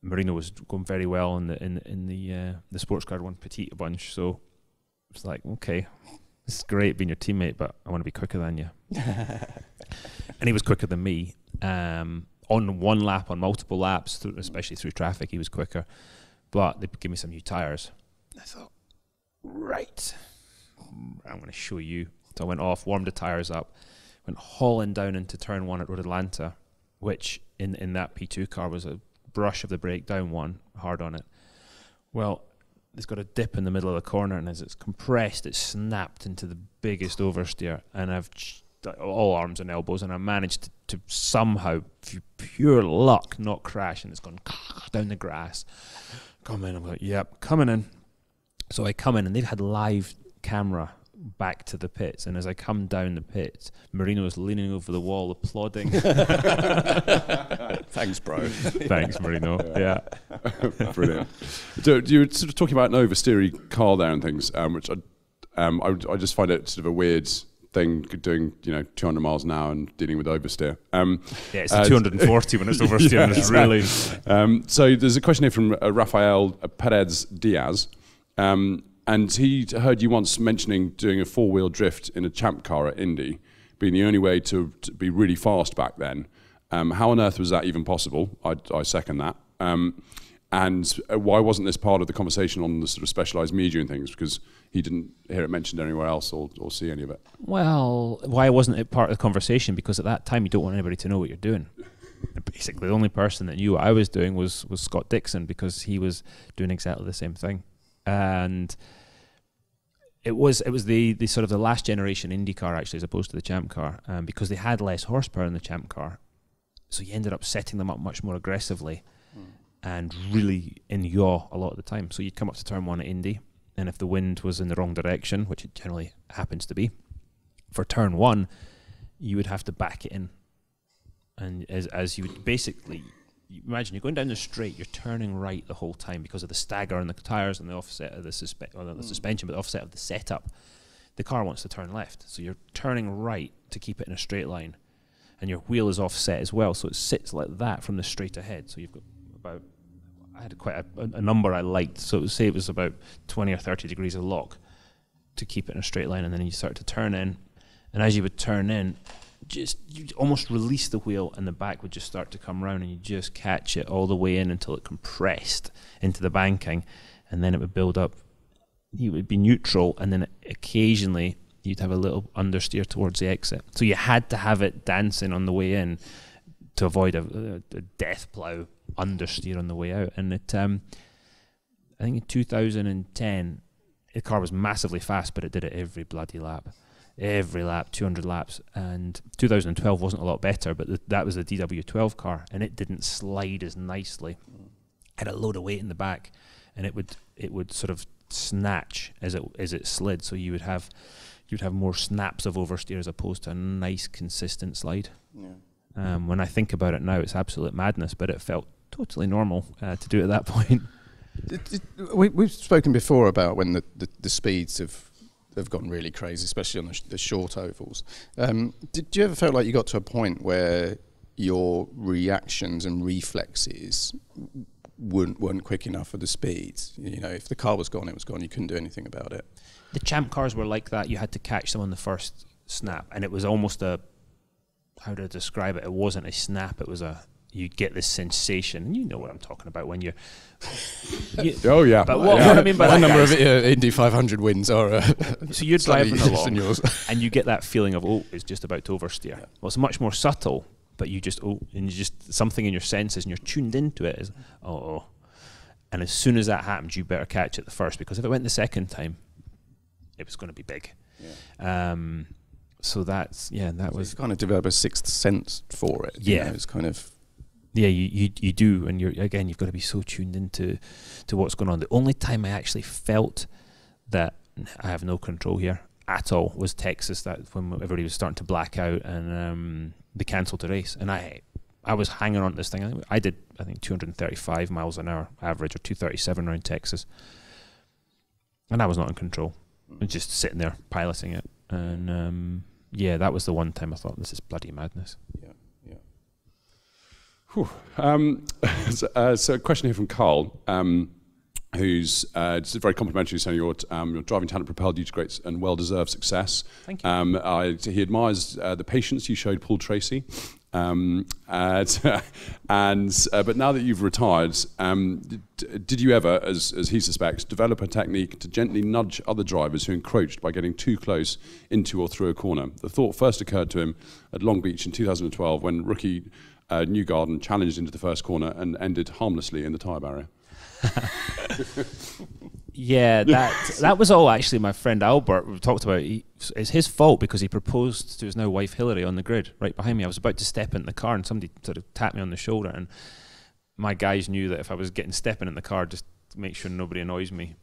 Marino was going very well in the sports car, won Petit a bunch. So it's like, okay, this is great being your teammate, but I want to be quicker than you. And he was quicker than me. On one lap, on multiple laps, especially through traffic, he was quicker. But they gave me some new tyres. I thought, right, I'm going to show you. So I went off, warmed the tyres up, went hauling down into turn 1 at Road Atlanta, which in that P2 car was a brush of the brake down one, hard on it. Well, it's got a dip in the middle of the corner, and as it's compressed, it snapped into the biggest oversteer, and I've all arms and elbows, and I managed to somehow, through pure luck, not crash, and it's gone down the grass. Come in, I'm like, yep, coming in. So I come in, and they've had live camera back to the pits, and as I come down the pits, Marino is leaning over the wall applauding. Thanks, bro. Thanks, Marino. Yeah. Brilliant. So you were sort of talking about an oversteery car there and things, which I just find it sort of a weird thing, doing 200 miles an hour and dealing with oversteer. Yeah, it's 240 when it's oversteering. Yeah, it's really. So there's a question here from Rafael Perez Diaz. And he heard you once mentioning doing a 4-wheel drift in a champ car at Indy, being the only way to be really fast back then. How on earth was that even possible? I second that. And why wasn't this part of the conversation on the sort of specialised media and things? Because he didn't hear it mentioned anywhere else or see any of it. Well, why wasn't it part of the conversation? Because at that time you don't want anybody to know what you're doing. Basically, the only person that knew what I was doing was Scott Dixon, because he was doing exactly the same thing. And it was the sort of the last generation Indy car, actually, as opposed to the Champ car, because they had less horsepower in the Champ car. So you ended up setting them up much more aggressively and really in yaw a lot of the time. So you'd come up to turn one at Indy, and if the wind was in the wrong direction, which it generally happens to be, for turn one, you would have to back it in. And as you would basically, you imagine you're going down the straight, you're turning right the whole time because of the stagger on the tyres and the offset of the suspension, but the offset of the setup. The car wants to turn left, so you're turning right to keep it in a straight line. And your wheel is offset as well, so it sits like that from the straight ahead. So you've got about, I had quite a number I liked, so say it was about 20 or 30 degrees of lock to keep it in a straight line, and then you start to turn in, and as you would turn in, you almost release the wheel and the back would just start to come round, and you just catch it all the way in until it compressed into the banking, and then it would build up. You would be neutral, and then occasionally you'd have a little understeer towards the exit. So you had to have it dancing on the way in to avoid a death plough understeer on the way out. And it, I think in 2010, the car was massively fast, but it did it every bloody lap. Every lap, 200 laps. And 2012 wasn't a lot better, but that was the DW12 car, and it didn't slide as nicely. It had a load of weight in the back, and it would sort of snatch as it slid. So you'd have more snaps of oversteer as opposed to a nice consistent slide. Yeah. When I think about it now, it's absolute madness, but it felt totally normal to do it at that point. We've spoken before about when the speeds have gotten really crazy, especially on the short ovals. Did you ever feel like you got to a point where your reactions and reflexes weren't quick enough for the speeds? You know, if the car was gone, it was gone. You couldn't do anything about it. The Champ cars were like that. You had to catch them on the first snap, and it was almost how to describe it? It wasn't a snap. It was you'd get this sensation, and you know what I'm talking about when oh yeah. But what I mean by that, number of Indy 500 wins are so you're driving along, and you get that feeling of it's just about to oversteer. Yeah. Well, it's much more subtle, but you just and you just something in your senses, and you're tuned into it. Is and as soon as that happens, you better catch it the first, because if it went the second time, it was going to be big. Yeah. So that was kind of develop a sixth sense for it. Yeah, you know, it's kind of. Yeah, you do, and you've got to be so tuned into what's going on. The only time I actually felt that I have no control here at all was Texas. That when everybody was starting to black out and they cancelled the race, and I was hanging on to this thing. I did 235 miles an hour average, or 237 around Texas, and I was not in control. I was just sitting there piloting it, and that was the one time I thought, this is bloody madness. Yeah. So a question here from Carl, who's just very complimentary, saying your driving talent propelled you to great and well-deserved success. Thank you. He admires the patience you showed Paul Tracy. But now that you've retired, did you ever, as he suspects, develop a technique to gently nudge other drivers who encroached by getting too close into or through a corner? The thought first occurred to him at Long Beach in 2012 when rookie Newgarden challenged into the first corner and ended harmlessly in the tyre barrier. Yeah, that was all actually my friend Albert we talked about. It's his fault because he proposed to his now wife Hillary on the grid right behind me. I was about to step in the car and somebody sort of tapped me on the shoulder, and my guys knew that if I was stepping in the car, just to make sure nobody annoys me.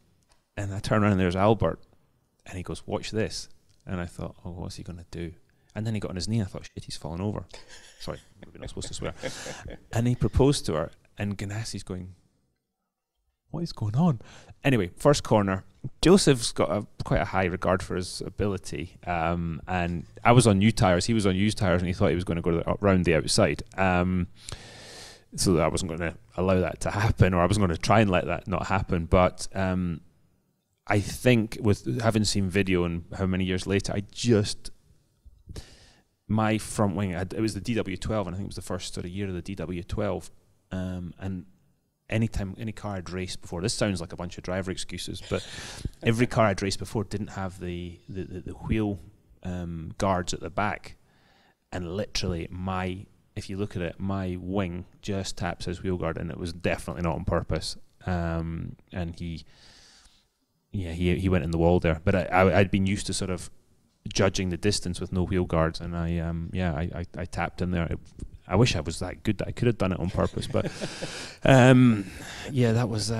And I turn around and there's Albert, and he goes, "Watch this." And I thought, "Oh, what's he going to do?" And then he got on his knee, and I thought, shit, he's fallen over. Sorry, we're not supposed to swear. And he proposed to her, and Ganassi's going, what is going on? Anyway, first corner. Joseph's got quite a high regard for his ability, and I was on new tyres, he was on used tyres, and he thought he was going to go round the outside. So that I wasn't going to allow that to happen, or I wasn't going to try and let that not happen. But I think with having seen video and how many years later, my front wing, it was the DW12, and I think it was the first sort of year of the DW12, and any car I'd raced before, this sounds like a bunch of driver excuses, but every car I'd raced before didn't have the wheel guards at the back, and literally if you look at it, my wing just taps his wheel guard, and it was definitely not on purpose. And he went in the wall there. But I'd been used to sort of judging the distance with no wheel guards, and I tapped in there. I wish I was that good that I could have done it on purpose, but that was.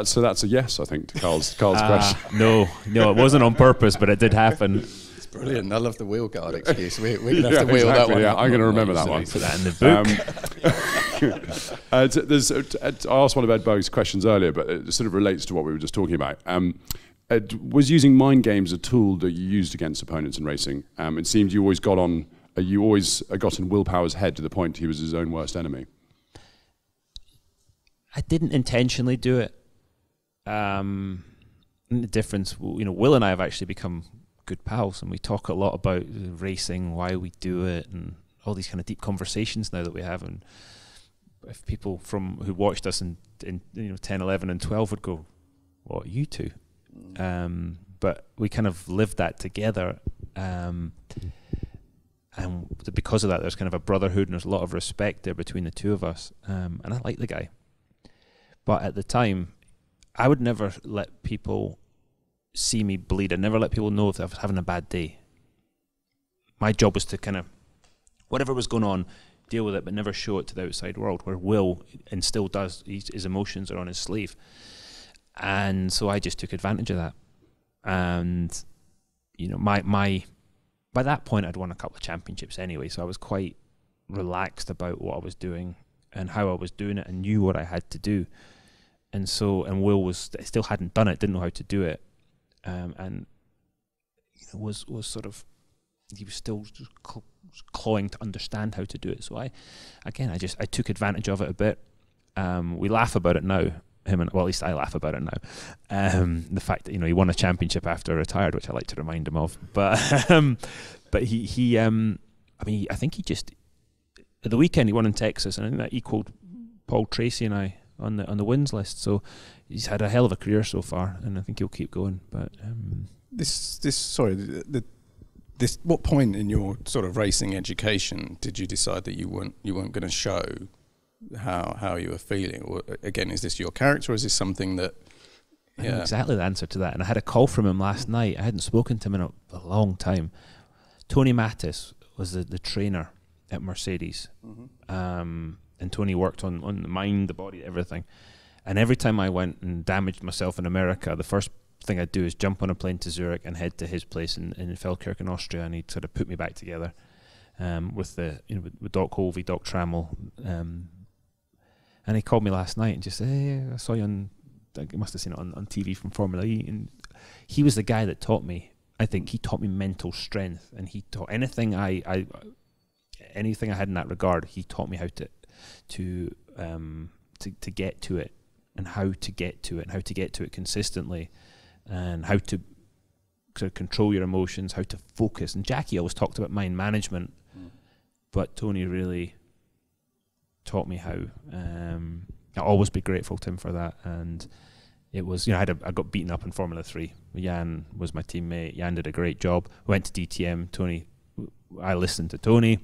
So that's a yes, I think, to Carl's question. No, it wasn't on purpose, but it did happen. Brilliant. I love the wheel guard excuse. We're going to have to wheel that one. Yeah, I'm going to remember that one. Put that in I the book. asked one of Ed Bo's questions earlier, but it sort of relates to what we were just talking about. Was using mind games a tool that you used against opponents in racing? It seemed you always got in Will Power's head to the point he was his own worst enemy. I didn't intentionally do it. The difference, Will and I have actually become good pals, and we talk a lot about racing, why we do it, and all these kind of deep conversations now that we have. And if people who watched us in 10, 11 and 12 would go, what, you two? But we kind of lived that together, and because of that there's kind of a brotherhood, and there's a lot of respect there between the two of us, and I like the guy. But at the time, I would never let people see me bleed. I'd never let people know if I was having a bad day. My job was to kind of, whatever was going on, deal with it, but never show it to the outside world, where Will, and still does, his emotions are on his sleeve. And so I just took advantage of that. And, by that point I'd won a couple of championships anyway, so I was quite relaxed about what I was doing and how I was doing it, and knew what I had to do. And Will still hadn't done it, didn't know how to do it. And was sort of, he was still clawing to understand how to do it. So I took advantage of it a bit. We laugh about it now, at least I laugh about it now. The fact that he won a championship after retired, which I like to remind him of. But he I think he just, at the weekend he won in Texas, and I think that equaled Paul Tracy and I on the wins list. So he's had a hell of a career so far, and I think he'll keep going. But what point in your sort of racing education did you decide that you weren't going to show how you were feeling? Or again, is this your character, or is this something that? I know exactly the answer to that, and I had a call from him last night. I hadn't spoken to him in a long time. Tony Mattis was the trainer at Mercedes. Mm-hmm. And Tony worked on the mind, the body, everything. And every time I went and damaged myself in America, the first thing I'd do is jump on a plane to Zurich and head to his place in Feldkirch in Austria, and he'd sort of put me back together with Doc Holvey, Doc Trammell. And he called me last night and just said, "Hey, I saw you on," I must have seen it on TV from Formula E. And he was the guy that taught me. I think he taught me mental strength, and he taught anything I had in that regard. He taught me how to get to it, and how to get to it, and how to get to it consistently, and how to sort of control your emotions, how to focus. And Jackie always talked about mind management, but Tony really taught me how. I'll always be grateful to him for that. And it was, I got beaten up in Formula 3. Jan was my teammate. Jan did a great job. Went to DTM. I listened to Tony.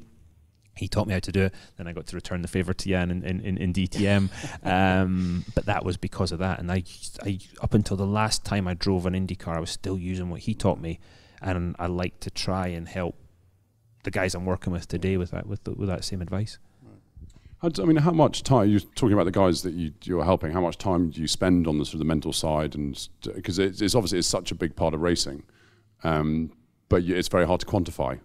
He taught me how to do it. Then I got to return the favour to Jan in DTM. But that was because of that. And I up until the last time I drove an Indy car, I was still using what he taught me. And I like to try and help the guys I'm working with today with that same advice. How much time, you're talking about the guys that you're helping, how much time do you spend on the sort of the mental side? And because it's obviously it's such a big part of racing, but it's very hard to quantify.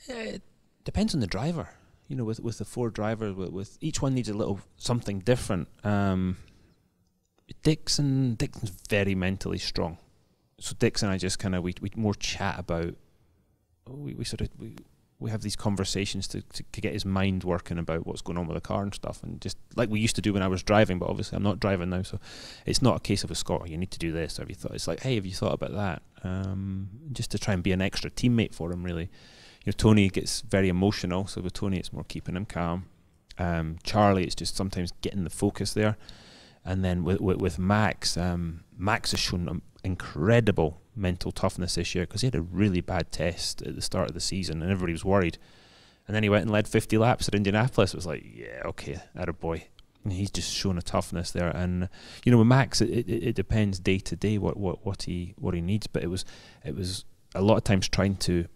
It depends on the driver. With the 4 drivers, with each one needs a little something different. Dixon's very mentally strong. So Dix and I just kind of we more chat about. We have these conversations to get his mind working about what's going on with the car and stuff, and just like we used to do when I was driving. But obviously I'm not driving now, so it's not a case of a Scott, you need to do this, or have you thought? It's like, hey, have you thought about that? Just to try and be an extra teammate for him, really. Tony gets very emotional, so with Tony it's more keeping him calm. Charlie, it's just sometimes getting the focus there. And then with Max, Max has shown incredible mental toughness this year, because he had a really bad test at the start of the season and everybody was worried. And then he went and led 50 laps at Indianapolis. It was like, yeah, okay, attaboy. And he's just shown a toughness there. And you know, with Max, it depends day to day what he needs. But it was a lot of times trying to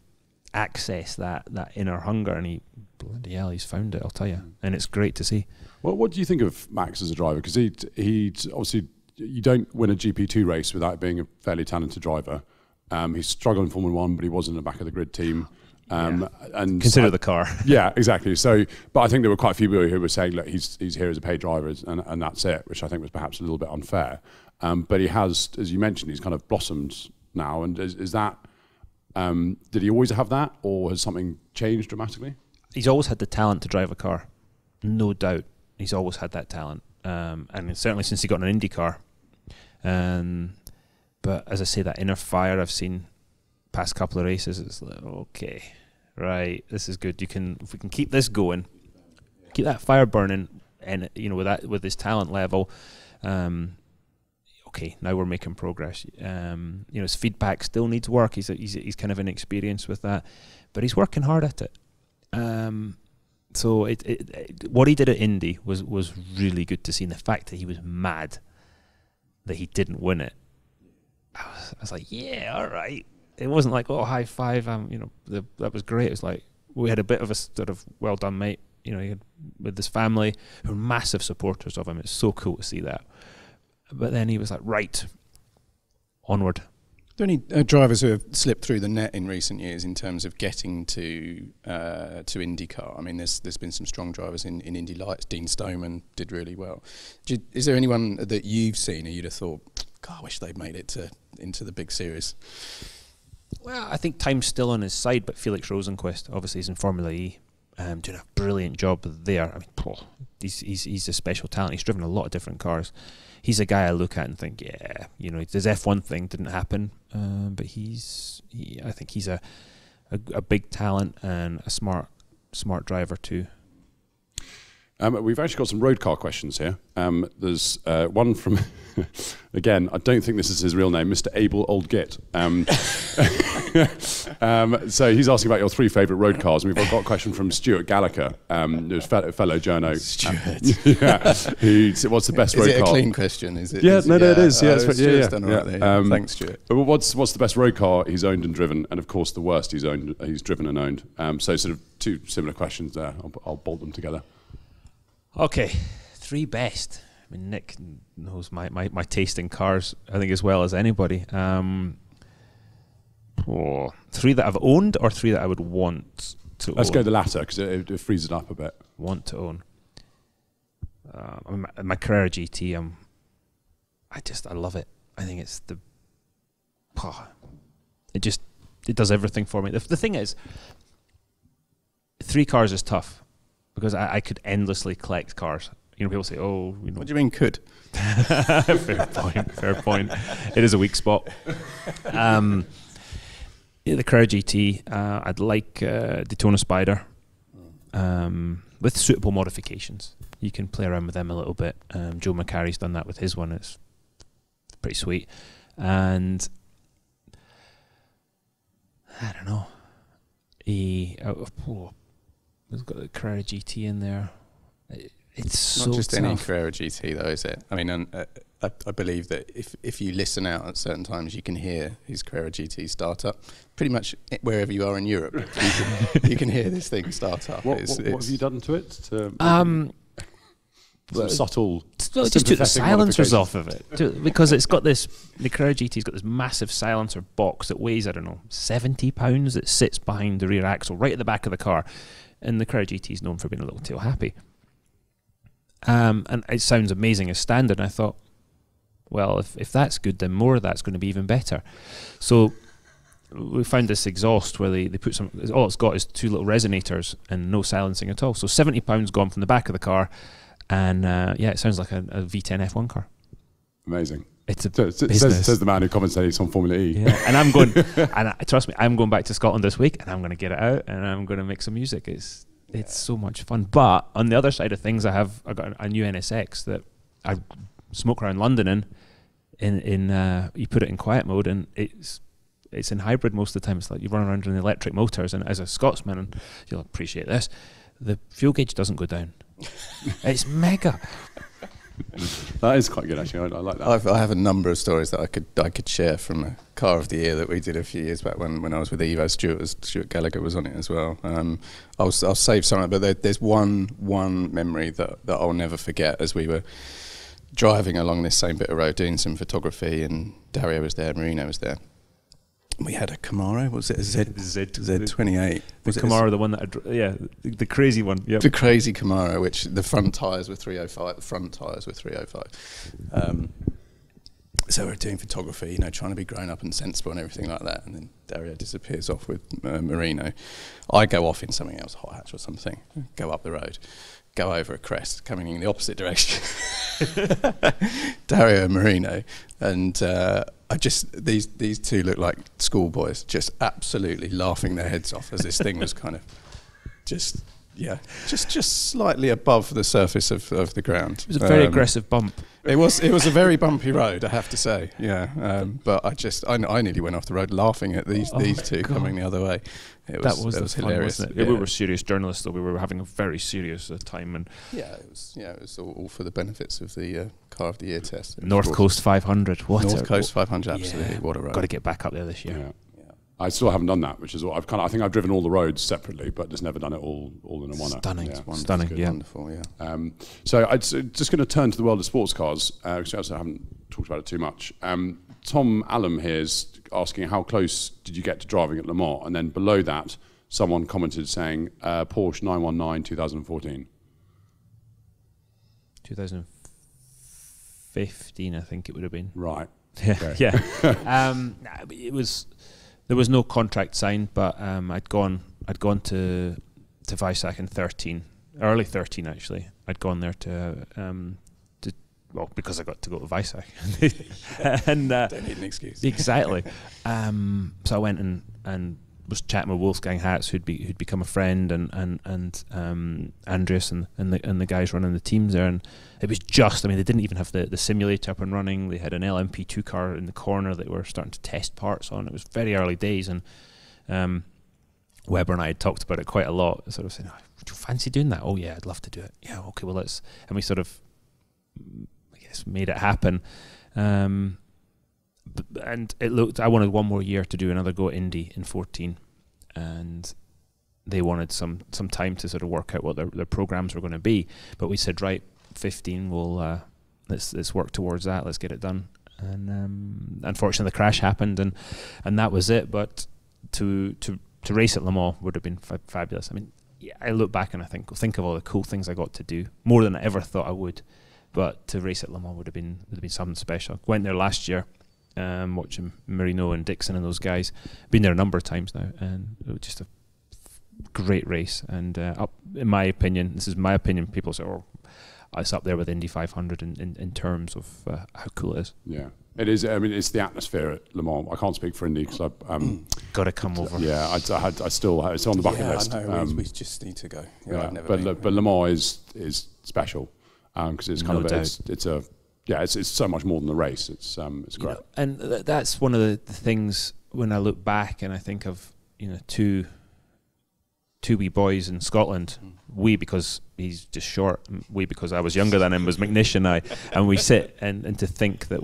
access that inner hunger, and bloody hell, he's found it, I'll tell you. And it's great to see. Well, what do you think of Max as a driver? Because he obviously, you don't win a GP2 race without being a fairly talented driver. He's struggled in Formula 1, but he was in the back of the grid team. And consider the car. Yeah, exactly. So, but I think there were quite a few people who were saying, look, he's here as a paid driver, and that's it, which I think was perhaps a little bit unfair. But he has, as you mentioned, he's kind of blossomed now. And is that, did he always have that, or has something changed dramatically? He's always had the talent to drive a car, no doubt. He's always had that talent, and certainly since he got an Indy car. But as I say, that inner fire I've seen past couple of races, it's like, okay, right, this is good. If we can keep this going, keep that fire burning, and you know, with his talent level, okay, now we're making progress. You know, his feedback still needs work. He's kind of inexperienced with that, but he's working hard at it. So what he did at Indy was really good to see, and the fact that he was mad that he didn't win it, I was like, yeah, all right. It wasn't like, oh, high five, you know, that was great. It was like, we had a bit of a sort of, well done, mate. You know, he had, with his family, who are massive supporters of him. It's so cool to see that. But then he was like, right, onward. Are there any drivers who have slipped through the net in recent years in terms of getting to IndyCar? I mean, there's been some strong drivers in Indy Lights. Dean Stoneman did really well. Is there anyone that you've seen and you'd have thought, God, I wish they'd made it into the big series? Well, I think time's still on his side, but Felix Rosenqvist, obviously, he's in Formula E, doing a brilliant job there. I mean, he's a special talent. He's driven a lot of different cars. He's a guy I look at and think, yeah, you know, his F1 thing didn't happen, but I think he's a big talent and a smart driver too. We've actually got some road car questions here. There's one from, again, I don't think this is his real name, Mr. Abel Old Git. So he's asking about your 3 favourite road cars. And we've got a question from Stuart Gallagher, who's fellow journo. Stuart. Yeah. What's the best road car? Is it a clean question? Is it? Yeah, it is. Yeah, Stuart's done right there. Thanks, Stuart. What's the best road car he's owned and driven? And of course, the worst he's driven and owned. So sort of 2 similar questions there. I'll bolt them together. Okay, 3 best. I mean, Nick knows my taste in cars, I think, as well as anybody. 3 that I've owned, or 3 that I would want to own? Let's go the latter, because it frees it up a bit. Want to own. My Carrera GT, I love it. I think it's it does everything for me. The thing is, 3 cars is tough, because I could endlessly collect cars. You know, people say, oh, you know. What do you mean could? Fair point. It is a weak spot. The Carrera GT, I'd like Daytona Spider with suitable modifications. You can play around with them a little bit. Joe McCarry's done that with his one. It's pretty sweet. And I don't know. We've got the Carrera GT in there. It's so not just tough. Any Carrera GT though, is it? I mean, I believe that if you listen out at certain times, you can hear his Carrera GT start up. Pretty much wherever you are in Europe, you can hear this thing start up. What have you done to it? Some subtle. Just took the silencers off of it, because it's got this. The Carrera GT's got this massive silencer box that weighs, I don't know, 70 pounds. That sits behind the rear axle, right at the back of the car. And the Carrera GT is known for being a little tail happy. And it sounds amazing as standard. And I thought, well, if that's good, then more of that's going to be even better. So we found this exhaust where they put some. All it's got is 2 little resonators and no silencing at all. So 70 pounds gone from the back of the car, and it sounds like a V10 F1 car. Amazing. It's a business. Says the man who commentates on Formula E. Yeah. And I'm going, trust me, I'm going back to Scotland this week, and I'm going to get it out, and I'm going to make some music. It's so much fun. But on the other side of things, I got a new NSX that I smoke around London in you put it in quiet mode, and it's in hybrid most of the time. It's like you run around in electric motors, and as a Scotsman, and you'll appreciate this, the fuel gauge doesn't go down. It's mega. That is quite good, actually. I like that. I have a number of stories that I could share from a car of the year that we did a few years back when I was with Evo. Stuart Gallagher was on it as well. I'll save some of it, but there's one memory that I'll never forget. As we were driving along this same bit of road doing some photography, and Dario was there, Marino was there. We had a Camaro. Was it a Z28? The Camaro, the one that the crazy one. Yep. The crazy Camaro, which the front tyres were 305. The front tyres were 305. So we're doing photography, trying to be grown up and sensible and everything like that. And then Dario disappears off with Marino. I go off in something else, hot hatch or something. Go up the road, go over a crest, coming in the opposite direction. Dario and Marino, and I just these two look like schoolboys, just absolutely laughing their heads off as this thing was kind of just slightly above the surface of the ground. It was a very aggressive bump. It was a very bumpy road, I have to say. Yeah, but I nearly went off the road laughing at these two coming the other way. It was fun, hilarious. wasn't it? Yeah. We were serious journalists, though. We were having a very serious time, and it was all for the benefits of the Car of the Year test. North Coast 500. North Coast 500, absolutely. What a road! Got to get back up there this year. Yeah. I still haven't done that, which is what I think I've driven all the roads separately, but just never done it all in a one. Stunning, yeah. Wonderful, yeah. So I'm just going to turn to the world of sports cars, because I haven't talked about it too much. Tom Allen here is asking, how close did you get to driving at Le Mans? And then below that, someone commented saying, Porsche 919 2014. 2015, I think it would have been. Right. Okay. Yeah. There was no contract signed, but I'd gone to Weissach in 13, early 13 actually. I'd gone there because I got to go to Weissach. And don't need an excuse. Exactly. So I went and was chatting with Wolfgang Hatz, who'd become a friend, and Andreas and the guys running the teams there, and it was they didn't even have the simulator up and running. They had an LMP2 car in the corner that were starting to test parts on. It was very early days, and Webber and I had talked about it quite a lot, sort of saying, would you fancy doing that? Oh yeah, I'd love to do it. Yeah, okay, well let's, and we sort of, I guess, made it happen. And it looked, I wanted one more year to do another go at Indy in 14, and they wanted some time to sort of work out what their programs were going to be. But we said, right, 15, we'll let's work towards that. Let's get it done. And unfortunately, the crash happened, and that was it. But to race at Le Mans would have been fabulous. I mean, yeah, I look back and I think of all the cool things I got to do, more than I ever thought I would. But to race at Le Mans would have been something special. Went there last year. Watching Marino and Dixon and those guys. Been there a number of times now, and it was just a great race. And in my opinion, this is my opinion, people say, it's up there with Indy 500 in terms of how cool it is. Yeah, it is. I mean, it's the atmosphere at Le Mans. I can't speak for Indy because got to come over. Yeah, I still it's on the bucket list. I know, we just need to go. But Le Mans is special because it's kind of it's so much more than the race. It's great. And that's one of the things when I look back and I think of two wee boys in Scotland. We because he's just short. We because I was younger than him was McNish and I, and we sit and to think that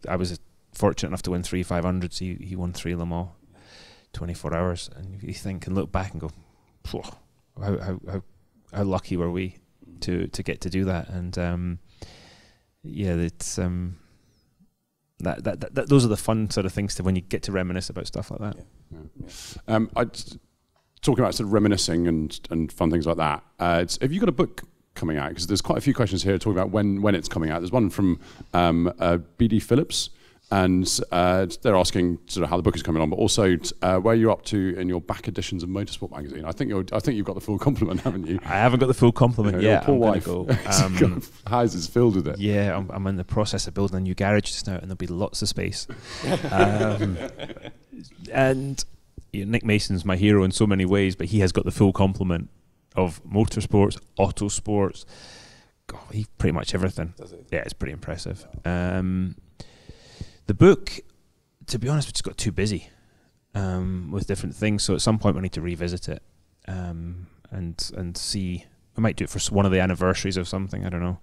I was fortunate enough to win 3 500s. He won 3 Le Mans, 24 hours, and you think and look back and go, how lucky were we to get to do that. And it's that those are the fun sort of things to when you get to reminisce about stuff like that. Talking about sort of reminiscing and fun things like that. Have you got a book coming out? Because there's quite a few questions here talking about when it's coming out. There's one from BD Phillips, and they're asking sort of how the book is coming on, but also where you're up to in your back editions of Motorsport magazine. I think you've got the full complement, haven't you? I haven't got the full complement yet. Poor wife. Houses filled with it. Yeah, I'm in the process of building a new garage just now, and there'll be lots of space. And Nick Mason's my hero in so many ways, but he has got the full complement. of motorsports, autosports, pretty much everything. Does it? Yeah, it's pretty impressive. The book, to be honest, we just got too busy with different things. So at some point we need to revisit it and see. I might do it for one of the anniversaries of something. I don't know.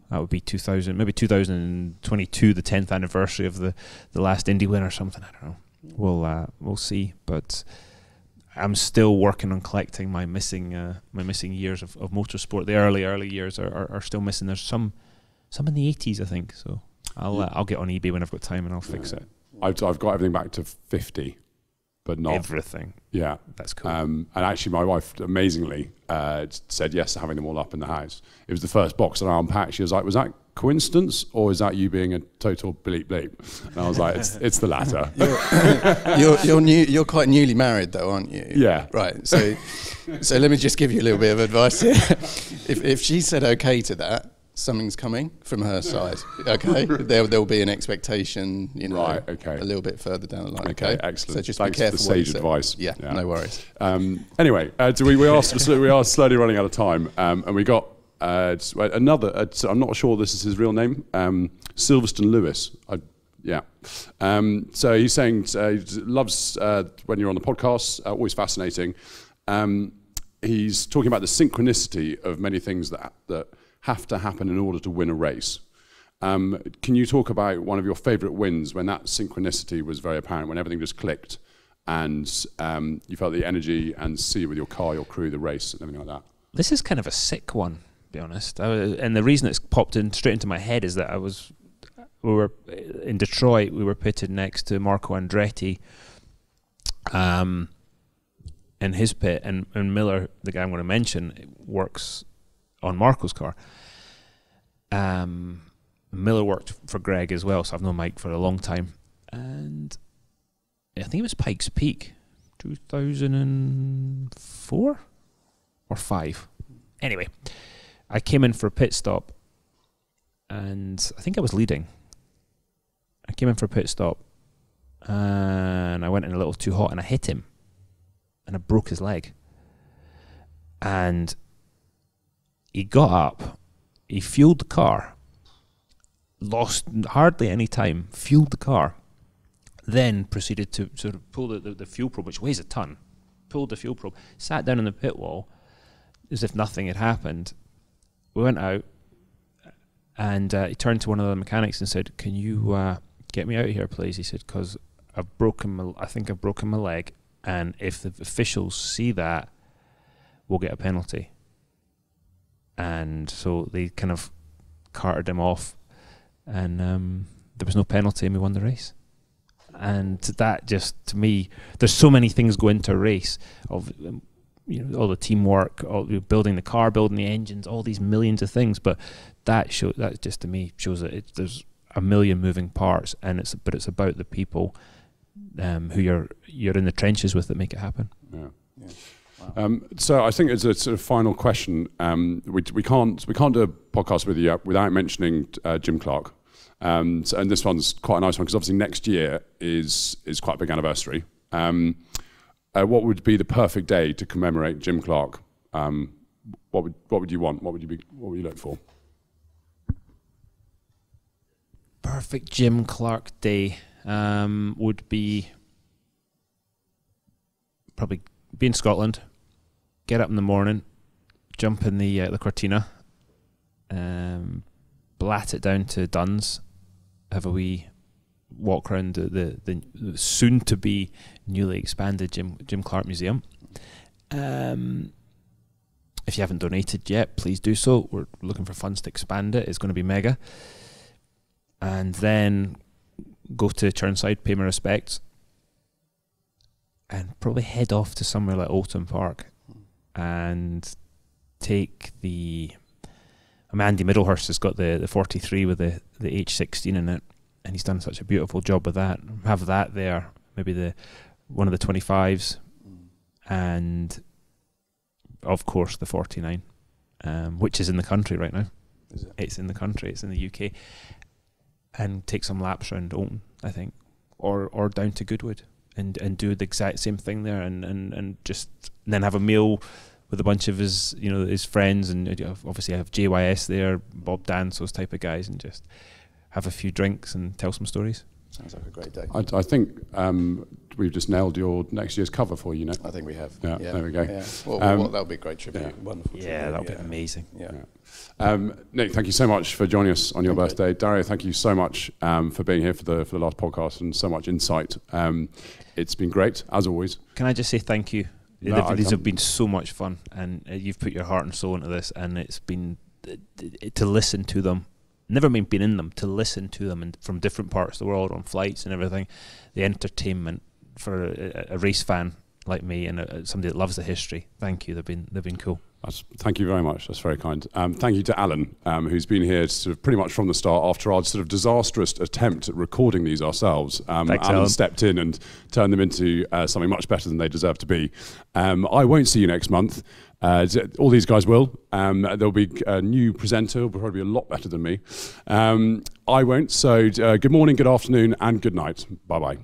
That would be 2022, the 10th anniversary of the last Indy win or something. I don't know. We'll see. But I'm still working on collecting my missing years of motorsport. The early years are still missing. There's some in the 80s, I think. So I'll get on eBay when I've got time and I'll fix it. I've got everything back to 50, but not everything. Yeah, that's cool. And actually, my wife amazingly said yes to having them all up in the house. It was the first box that I unpacked. She was like, "Was that coincidence, or is that you being a total bleep bleep?" And I was like, "It's the latter." You're quite newly married, though, aren't you? Yeah. Right. So let me just give you a little bit of advice here. If she said okay to that, something's coming from her side. Okay, there'll be an expectation, Right, okay. a little bit further down the line. Okay, excellent. So just Thanks be careful for the sage advice. Yeah, no worries. Anyway, we are slowly running out of time, and we got another. I'm not sure this is his real name, Silverstone Lewis. So he's saying he loves when you're on the podcast. Always fascinating. He's talking about the synchronicity of many things that have to happen in order to win a race. Can you talk about one of your favourite wins when that synchronicity was very apparent, when everything just clicked and you felt the energy and see with your car, your crew, the race and everything like that? This is kind of a sick one, to be honest. And the reason it's popped in straight into my head is that we were in Detroit, we were pitted next to Marco Andretti in his pit, and Miller, the guy I'm going to mention, works on Marco's car. Miller worked for Greg as well, so I've known Mike for a long time. And I think it was Pikes Peak, 2004 or 5. Anyway, I came in for a pit stop, and I think I was leading. I came in for a pit stop, and I went in a little too hot, and I hit him, and I broke his leg. And he got up, he fueled the car, lost hardly any time, fueled the car, then proceeded to sort of pull the fuel probe, which weighs a ton, pulled the fuel probe, sat down on the pit wall as if nothing had happened. We went out, and he turned to one of the mechanics and said, "Can you get me out of here, please?" He said, "Because I think I've broken my leg, and if the officials see that, we'll get a penalty." And so they kind of carted him off, and there was no penalty, and we won the race. And that just, to me, there's so many things go into a race of all the teamwork, building the car, building the engines, all these millions of things. But that just to me shows that there's a million moving parts, and it's about the people who you're in the trenches with that make it happen. Yeah. Wow. So I think as a sort of final question, we can't do a podcast with you without mentioning Jim Clark. And this one's quite a nice one because obviously next year is quite a big anniversary. What would be the perfect day to commemorate Jim Clark? What would you want? What would you look for? Perfect Jim Clark day would be probably be in Scotland, get up in the morning, jump in the Cortina, blat it down to Dunn's, have a wee walk around the soon to be newly expanded Jim Clark Museum. If you haven't donated yet, please do so. We're looking for funds to expand it. It's going to be mega. And then go to Churnside, pay my respects, and probably head off to somewhere like Oulton Park and take Andy Middlehurst has got the 43 with the H16 in it, and he's done such a beautiful job with that. Have that there, maybe one of the 25s, and of course the 49, which is in the country right now. Is it? It's in the country, it's in the UK, and take some laps around Oulton, I think, or down to Goodwood. And do the exact same thing there, and then have a meal with a bunch of his, his friends, and obviously I have JYS there, Bob Dance, those type of guys, and just have a few drinks and tell some stories. Sounds like a great day. I think we've just nailed your next year's cover for you, Nick. I think we have. Yeah, there we go. Yeah. Well, that'll be a great tribute. Yeah. Wonderful tribute. Yeah, that'll be amazing. Yeah. Nick, thank you so much for joining us on your birthday. Dario, thank you so much for being here for the last podcast and so much insight. It's been great, as always. Can I just say thank you? These have been so much fun, and you've put your heart and soul into this, and it's been to listen to them. Never mind being in them, to listen to them, and from different parts of the world on flights and everything, the entertainment for a race fan like me and somebody that loves the history. Thank you. They've been cool. Thank you very much. That's very kind. Thank you to Alan, who's been here sort of pretty much from the start after our sort of disastrous attempt at recording these ourselves. Thanks, Alan stepped in and turned them into something much better than they deserve to be. I won't see you next month. All these guys will. There'll be a new presenter who'll probably be a lot better than me. I won't. So good morning, good afternoon, and good night. Bye-bye.